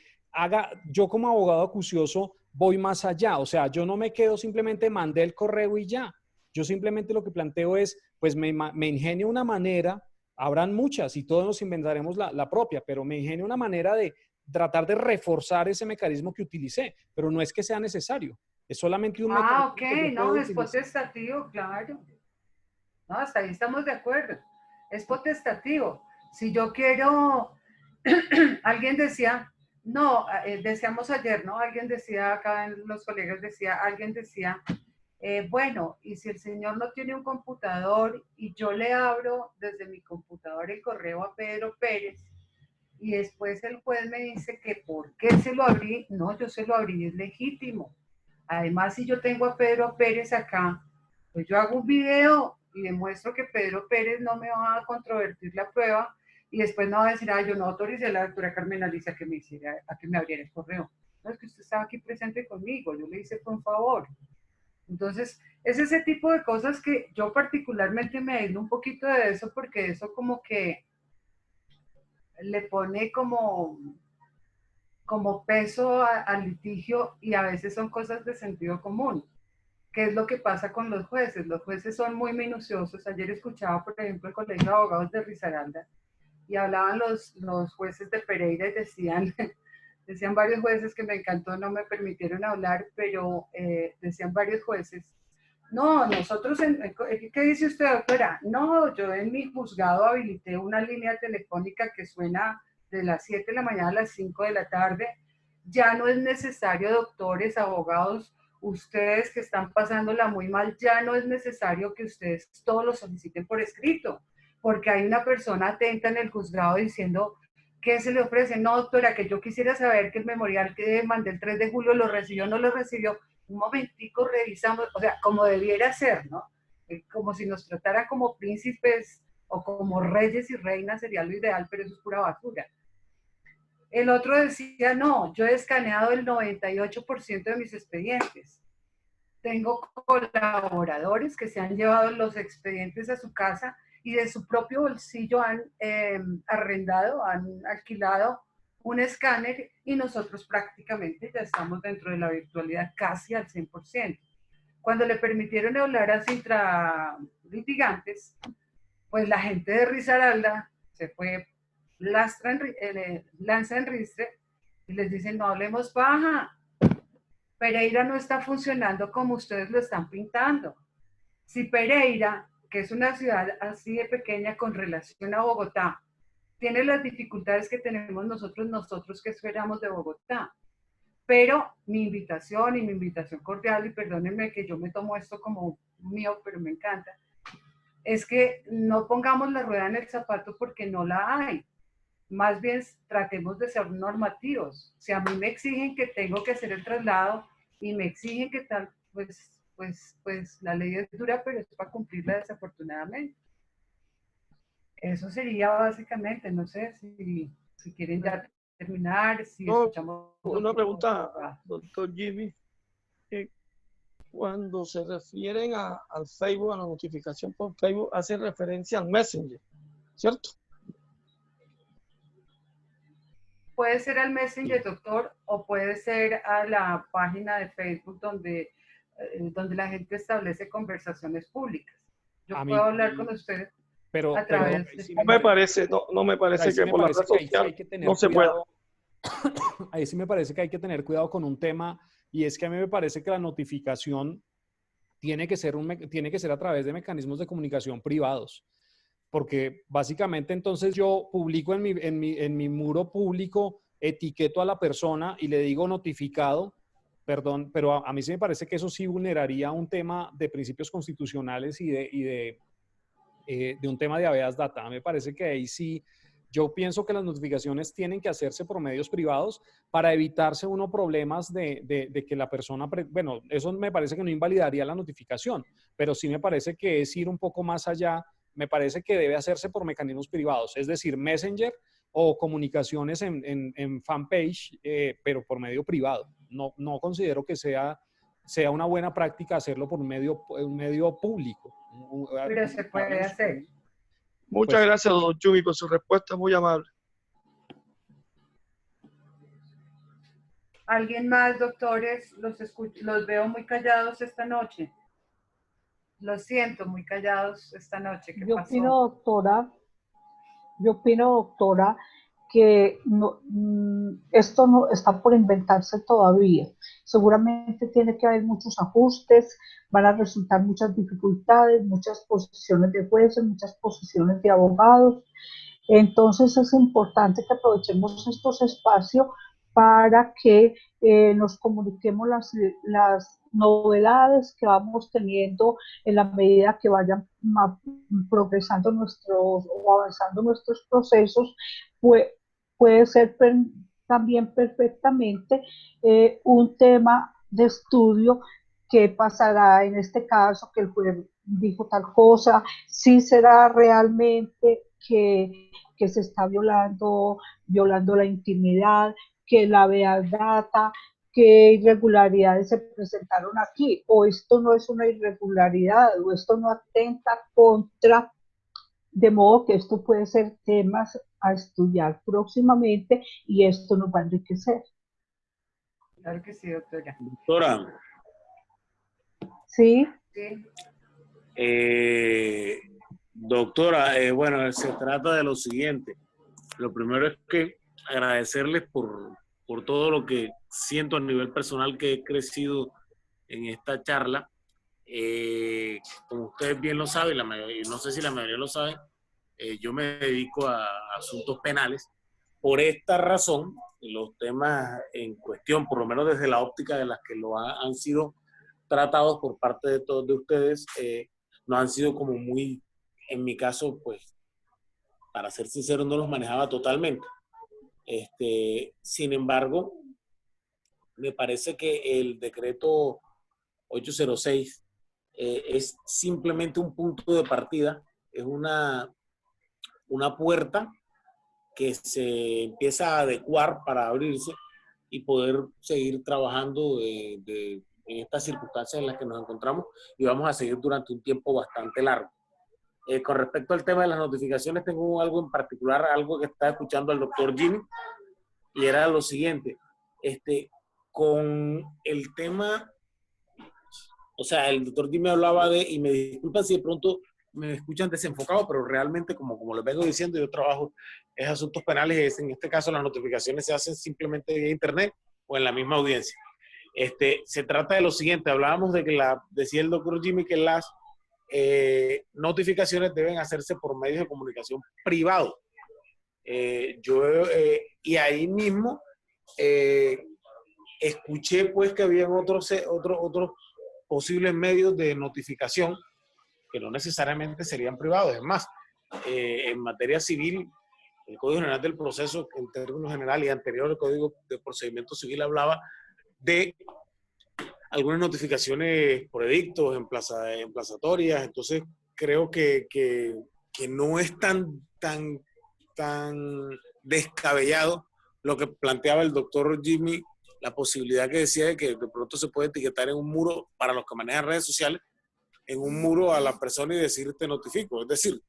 yo como abogado acucioso voy más allá. O sea, yo no me quedo simplemente mandé el correo y ya. Yo simplemente lo que planteo es, pues me ingenio una manera, habrán muchas y todos nos inventaremos la propia, pero me ingenio una manera de tratar de reforzar ese mecanismo que utilicé, pero no es que sea necesario, es solamente un mecanismo. Ok, no, es potestativo, claro. No, hasta ahí estamos de acuerdo. Es potestativo. Si yo quiero, alguien decía, no, decíamos ayer, ¿no? Alguien decía, acá en los colegas alguien decía, bueno, y si el señor no tiene un computador y yo le abro desde mi computador el correo a Pedro Pérez, y después el juez me dice que por qué se lo abrí, no, yo se lo abrí, es legítimo. Además, si yo tengo a Pedro Pérez acá, pues yo hago un video y demuestro que Pedro Pérez no me va a controvertir la prueba y después no va a decir, yo no autoricé a la doctora Carmen Alicia que me abriera el correo. No, es que usted estaba aquí presente conmigo, yo le hice un favor. Entonces, es ese tipo de cosas que yo particularmente me aíslo un poquito de eso porque eso como que le pone como peso al litigio y a veces son cosas de sentido común. ¿Qué es lo que pasa con los jueces? Los jueces son muy minuciosos. Ayer escuchaba, por ejemplo, el Colegio de Abogados de Risaralda y hablaban los jueces de Pereira y decían varios jueces que me encantó, no me permitieron hablar, pero decían varios jueces, no, nosotros, ¿qué dice usted, doctora? No, yo en mi juzgado habilité una línea telefónica que suena de las 7 de la mañana a las 5 de la tarde. Ya no es necesario, doctores, abogados, ustedes que están pasándola muy mal, ya no es necesario que ustedes todos lo soliciten por escrito, porque hay una persona atenta en el juzgado diciendo, ¿qué se le ofrece? No, doctora, que yo quisiera saber que el memorial que mandé el 3 de julio lo recibió o no lo recibió. Un momentico revisamos, o sea, como debiera ser, ¿no? Como si nos tratara como príncipes o como reyes y reinas sería lo ideal, pero eso es pura basura. El otro decía, no, yo he escaneado el 98% de mis expedientes. Tengo colaboradores que se han llevado los expedientes a su casa y de su propio bolsillo han arrendado, han alquilado un escáner y nosotros prácticamente ya estamos dentro de la virtualidad casi al 100%. Cuando le permitieron hablar a litigantes, pues la gente de Risaralda se fue lanza en ristre y les dicen, no hablemos paja, Pereira no está funcionando como ustedes lo están pintando. Si Pereira, que es una ciudad así de pequeña con relación a Bogotá, tiene las dificultades que tenemos nosotros que esperamos de Bogotá. Pero mi invitación cordial, y perdónenme que yo me tomo esto como mío, pero me encanta, es que no pongamos la rueda en el zapato porque no la hay. Más bien tratemos de ser normativos. Si a mí me exigen que tengo que hacer el traslado y me exigen que tal, pues la ley es dura, pero es para cumplirla desafortunadamente. Eso sería básicamente, no sé si quieren ya terminar, si escuchamos... Una pregunta, doctor Jimmy. Cuando se refieren al Facebook, a la notificación por Facebook, hace referencia al Messenger, ¿cierto? Puede ser al Messenger, doctor, o puede ser a la página de Facebook donde la gente establece conversaciones públicas. Yo puedo hablar con ustedes a través de... No me parece que por la red social no se pueda. Ahí sí me parece que hay que tener cuidado con un tema, y es que a mí me parece que la notificación tiene que ser a través de mecanismos de comunicación privados. Porque básicamente entonces yo publico en mi muro público, etiqueto a la persona y le digo notificado, perdón, pero a mí sí me parece que eso sí vulneraría un tema de principios constitucionales y de un tema de habeas data. A mí me parece que ahí sí Yo pienso que las notificaciones tienen que hacerse por medios privados para evitarse uno problemas de que la persona, bueno, eso me parece que no invalidaría la notificación, pero sí me parece que es ir un poco más allá. Me parece que debe hacerse por mecanismos privados, es decir, Messenger o comunicaciones en fanpage, pero por medio privado. No considero que sea una buena práctica hacerlo por un medio público. Pero se puede hacer. Muchas gracias, doctor Yumi, por su respuesta muy amable. ¿Alguien más, doctores? Los veo muy callados esta noche. Lo siento, muy callados esta noche. ¿Qué pasó? Yo opino, doctora, que esto no está por inventarse todavía. Seguramente tiene que haber muchos ajustes, van a resultar muchas dificultades, muchas posiciones de jueces, muchas posiciones de abogados. Entonces es importante que aprovechemos estos espacios para que nos comuniquemos las novedades que vamos teniendo en la medida que vayan progresando o avanzando nuestros procesos. Puede ser también perfectamente un tema de estudio. ¿Qué pasará en este caso? Que el juez dijo tal cosa, si será realmente que se está violando la intimidad, que la vea data, qué irregularidades se presentaron aquí, o esto no es una irregularidad, o esto no atenta contra, de modo que esto puede ser temas a estudiar próximamente y esto nos va a enriquecer. Claro que sí, doctora. Doctora. Sí. Sí. Doctora, bueno, se trata de lo siguiente. Lo primero es que agradecerles por todo lo que siento a nivel personal que he crecido en esta charla. Como ustedes bien lo saben, la mayoría, no sé si la mayoría lo saben, yo me dedico a asuntos penales. Por esta razón, los temas en cuestión, por lo menos desde la óptica de las que han sido tratados por parte de todos de ustedes, no han sido como muy, en mi caso, pues, para ser sincero, no los manejaba totalmente. Sin embargo, me parece que el decreto 806 es simplemente un punto de partida, es una puerta que se empieza a adecuar para abrirse y poder seguir trabajando en estas circunstancias en las que nos encontramos y vamos a seguir durante un tiempo bastante largo. Con respecto al tema de las notificaciones, tengo algo en particular, algo que estaba escuchando al doctor Jimmy, y era lo siguiente, con el tema, o sea, el doctor Jimmy hablaba de, y me disculpan si de pronto me escuchan desenfocado, pero realmente, como les vengo diciendo, yo trabajo en asuntos penales, en este caso las notificaciones se hacen simplemente vía internet o en la misma audiencia. Se trata de lo siguiente, hablábamos de que decía el doctor Jimmy que las notificaciones deben hacerse por medios de comunicación privados. Y ahí mismo escuché pues que habían otros posibles medios de notificación que no necesariamente serían privados. Es más, en materia civil, el Código General del Proceso, en términos generales y anterior, el Código de Procedimiento Civil hablaba de algunas notificaciones por edictos, emplazatorias. Entonces, creo que no es tan descabellado lo que planteaba el doctor Jimmy, la posibilidad que decía de que de pronto se puede etiquetar en un muro para los que manejan redes sociales, en un muro a la persona y decir te notifico. Es decir,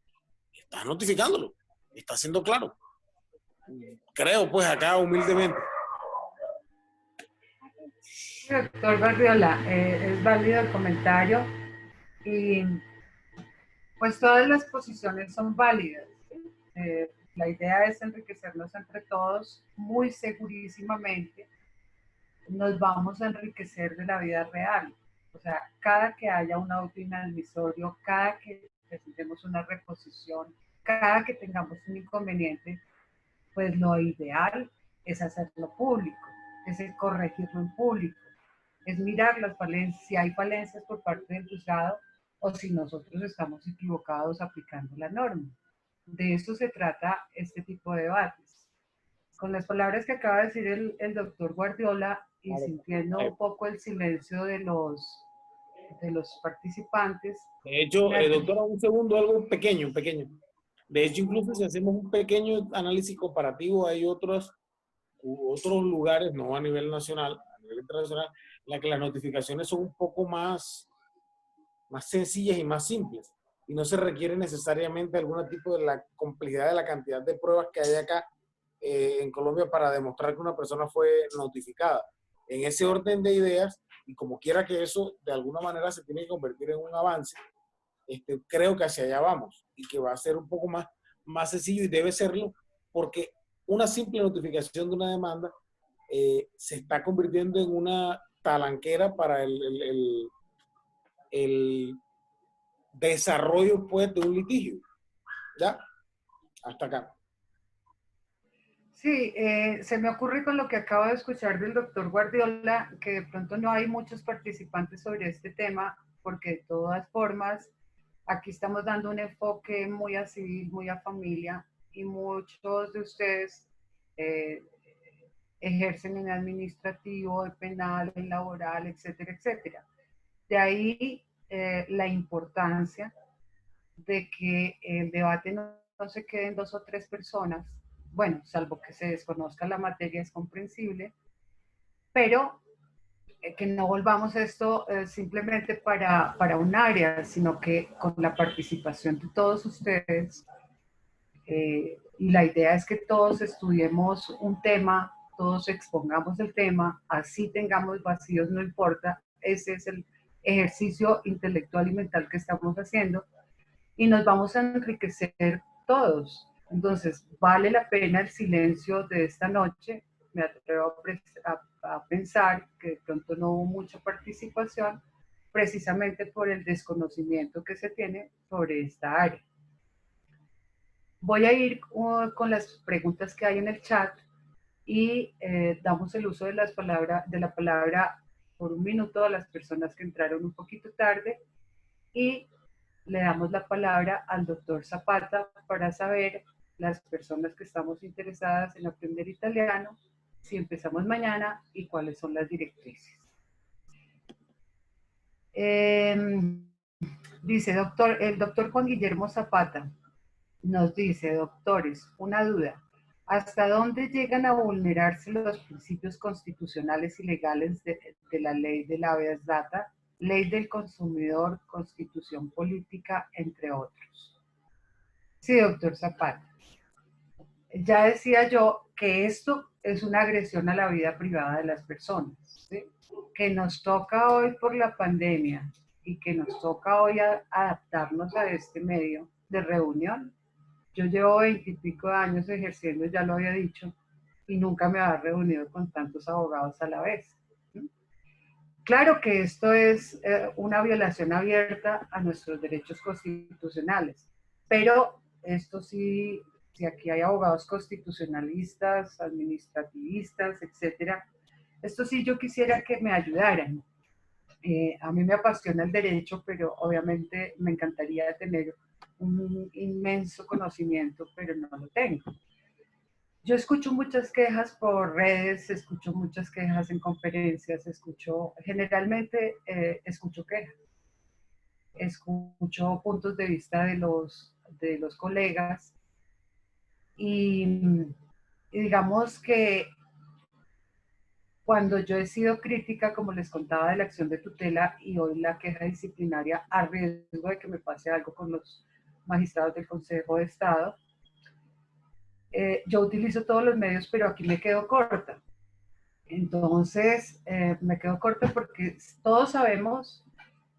estás notificándolo, está siendo claro. Creo pues acá humildemente. Doctor Barriola, es válido el comentario y pues todas las posiciones son válidas. La idea es enriquecernos entre todos muy segurísimamente. Nos vamos a enriquecer de la vida real. O sea, cada que haya un auto inadmisorio, cada que presentemos una reposición, cada que tengamos un inconveniente, pues lo ideal es hacerlo público, es corregirlo en público, es mirar las falencias, si hay falencias por parte del juzgado o si nosotros estamos equivocados aplicando la norma. de eso se trata este tipo de debates. Con las palabras que acaba de decir el doctor Guardiola y sintiendo un poco el silencio de los participantes. De hecho, doctora, un segundo, algo pequeño, pequeño. De hecho, incluso si hacemos un pequeño análisis comparativo, hay otros lugares, no a nivel nacional, a nivel internacional, en la que las notificaciones son un poco más sencillas y más simples. Y no se requiere necesariamente algún tipo de la complejidad de la cantidad de pruebas que hay acá en Colombia para demostrar que una persona fue notificada. En ese orden de ideas, y como quiera que eso de alguna manera se tiene que convertir en un avance, creo que hacia allá vamos y que va a ser un poco más sencillo y debe serlo porque una simple notificación de una demanda se está convirtiendo en una talanquera para el desarrollo pues, de un litigio. ¿Ya? Hasta acá. Sí, se me ocurre con lo que acabo de escuchar del doctor Guardiola, que de pronto no hay muchos participantes sobre este tema, porque de todas formas, aquí estamos dando un enfoque muy a civil, muy a familia, y muchos de ustedes ejercen en administrativo, en penal, en laboral, etcétera, etcétera. De ahí la importancia de que el debate no se quede en 2 o 3 personas, bueno, salvo que se desconozca la materia, es comprensible, pero que no volvamos esto simplemente para un área, sino que con la participación de todos ustedes, y la idea es que todos estudiemos un tema, todos expongamos el tema, así tengamos vacíos, no importa, ese es el ejercicio intelectual y mental que estamos haciendo, y nos vamos a enriquecer todos. Entonces, vale la pena el silencio de esta noche. Me atrevo a pensar que de pronto no hubo mucha participación, precisamente por el desconocimiento que se tiene sobre esta área. Voy a ir con las preguntas que hay en el chat y damos el uso de la palabra por un minuto a las personas que entraron un poquito tarde y le damos la palabra al doctor Zapata para saber las personas que estamos interesadas en aprender italiano, si empezamos mañana y cuáles son las directrices. Dice el doctor Juan Guillermo Zapata, nos dice, doctores, una duda. ¿Hasta dónde llegan a vulnerarse los principios constitucionales y legales de la ley de la habeas data, ley del consumidor, constitución política, entre otros? Sí, doctor Zapata. Ya decía yo que esto es una agresión a la vida privada de las personas, ¿sí? Que nos toca hoy por la pandemia y que nos toca hoy adaptarnos a este medio de reunión. Yo llevo 20 y pico de años ejerciendo, ya lo había dicho, y nunca me había reunido con tantos abogados a la vez. Claro que esto es una violación abierta a nuestros derechos constitucionales, pero esto sí, si aquí hay abogados constitucionalistas, administrativistas, etcétera, esto sí yo quisiera que me ayudaran. A mí me apasiona el derecho, pero obviamente me encantaría tener un inmenso conocimiento, pero no lo tengo. Yo escucho muchas quejas por redes, escucho muchas quejas en conferencias, generalmente escucho quejas, escucho puntos de vista de los colegas y digamos que cuando yo he sido crítica, como les contaba, de la acción de tutela y hoy la queja disciplinaria a riesgo de que me pase algo con los magistrados del Consejo de Estado, yo utilizo todos los medios, pero aquí me quedo corta. Entonces, me quedo corta porque todos sabemos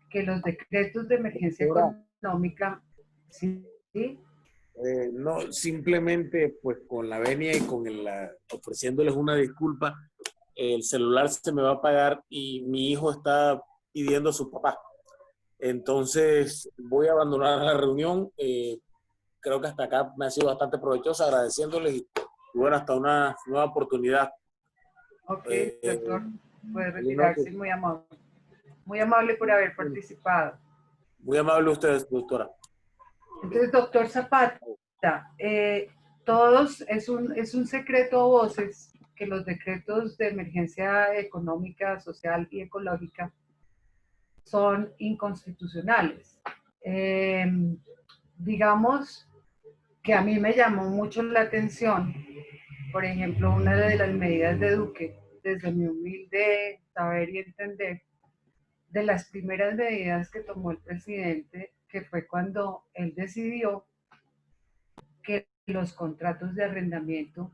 que los decretos de emergencia económica, ¿sí? No, simplemente pues con la venia y con ofreciéndoles una disculpa, el celular se me va a apagar y mi hijo está pidiendo a su papá. Entonces voy a abandonar la reunión. Creo que hasta acá me ha sido bastante provechosa, agradeciéndoles y bueno, hasta una nueva oportunidad. Ok, doctor, puede retirarse, muy amable. Muy amable por haber participado. Muy amable usted, doctora. Entonces, doctor Zapata, todos, es un secreto a voces que los decretos de emergencia económica, social y ecológica son inconstitucionales. Digamos que a mí me llamó mucho la atención, por ejemplo, una de las medidas de Duque, desde mi humilde saber y entender, de las primeras medidas que tomó el presidente, que fue cuando él decidió que los contratos de arrendamiento,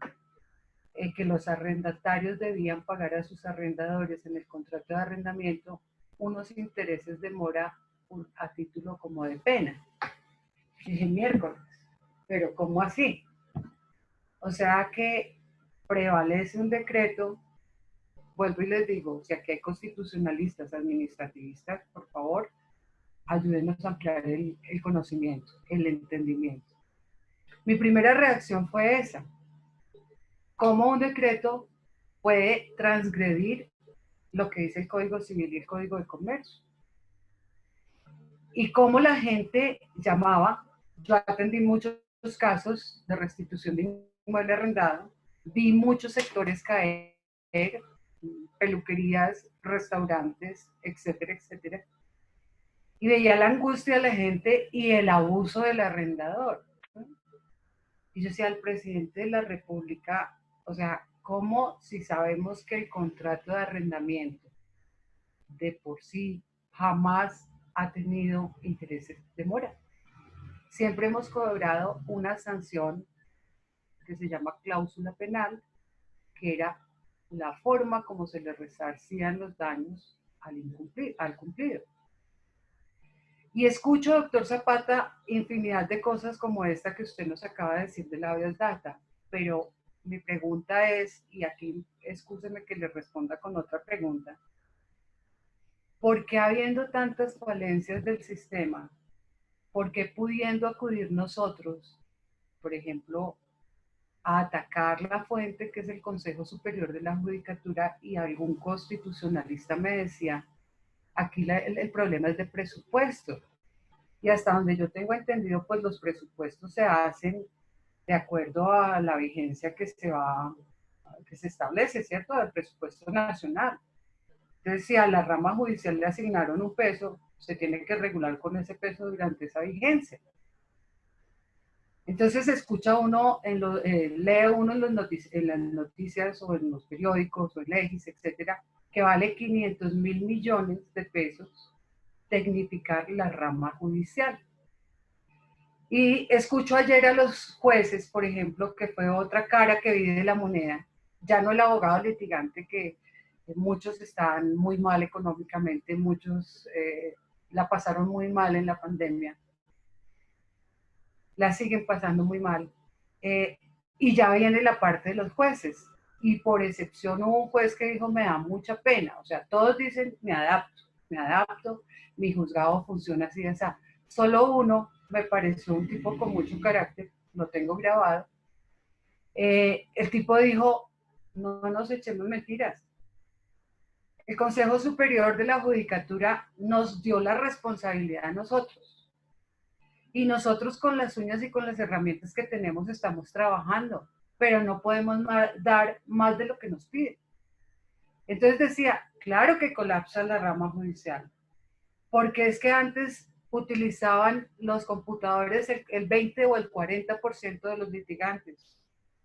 que los arrendatarios debían pagar a sus arrendadores en el contrato de arrendamiento unos intereses de mora a título como de pena. Y dije, miércoles, pero ¿cómo así? O sea que prevalece un decreto, vuelvo y les digo, si aquí hay constitucionalistas, administrativistas, por favor, ayúdenos a ampliar el conocimiento, el entendimiento. Mi primera reacción fue esa. ¿Cómo un decreto puede transgredir lo que dice el Código Civil y el Código de Comercio? Y cómo la gente llamaba, yo atendí muchos casos de restitución de inmueble arrendado, vi muchos sectores caer, peluquerías, restaurantes, etcétera, etcétera, y veía la angustia de la gente y el abuso del arrendador. Y yo decía, al presidente de la República, o sea, ¿cómo si sabemos que el contrato de arrendamiento de por sí jamás ha tenido intereses de mora? Siempre hemos cobrado una sanción que se llama cláusula penal, que era la forma como se le resarcían los daños al cumplido. Y escucho, doctor Zapata, infinidad de cosas como esta que usted nos acaba de decir de la habeas data, pero mi pregunta es, y aquí excúseme que le responda con otra pregunta, ¿por qué habiendo tantas falencias del sistema, por qué pudiendo acudir nosotros, por ejemplo, a atacar la fuente que es el Consejo Superior de la Judicatura, y algún constitucionalista me decía, aquí el problema es de presupuesto? Y hasta donde yo tengo entendido, pues los presupuestos se hacen de acuerdo a la vigencia que se establece, ¿cierto? Del presupuesto nacional. Entonces, si a la rama judicial le asignaron un peso, se tiene que regular con ese peso durante esa vigencia. Entonces escucha uno, lee uno en las noticias o en los periódicos o en Legis, etcétera, que vale 500.000 millones de pesos tecnificar la rama judicial. Y escucho ayer a los jueces, por ejemplo, que fue otra cara que vi de la moneda, ya no el abogado litigante, que muchos están muy mal económicamente, muchos la pasaron muy mal en la pandemia, la siguen pasando muy mal, y ya viene la parte de los jueces, y por excepción hubo un juez que dijo, me da mucha pena, o sea, todos dicen, me adapto, mi juzgado funciona así, así. Solo uno me pareció un tipo con mucho carácter, lo tengo grabado. El tipo dijo, no nos echemos mentiras. El Consejo Superior de la Judicatura nos dio la responsabilidad a nosotros. Y nosotros con las uñas y con las herramientas que tenemos estamos trabajando, pero no podemos dar más de lo que nos piden. Entonces decía, claro que colapsa la rama judicial, porque es que antes utilizaban los computadores el 20 o el 40% de los litigantes.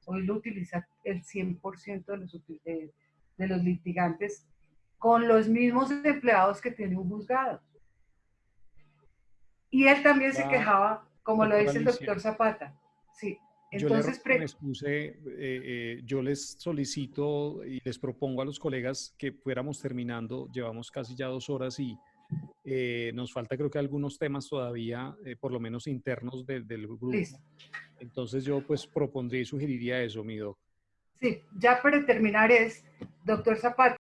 Hoy lo utiliza el 100% de los litigantes con los mismos empleados que tiene un juzgado. Y él también se quejaba, como lo dice el doctor Zapata. Sí. Entonces, yo les solicito y les propongo a los colegas que fuéramos terminando. Llevamos casi ya 2 horas y nos falta creo que algunos temas todavía, por lo menos internos del grupo. Listo. Entonces yo pues propondría y sugeriría eso, mi doc. Sí, ya para terminar doctor Zapata,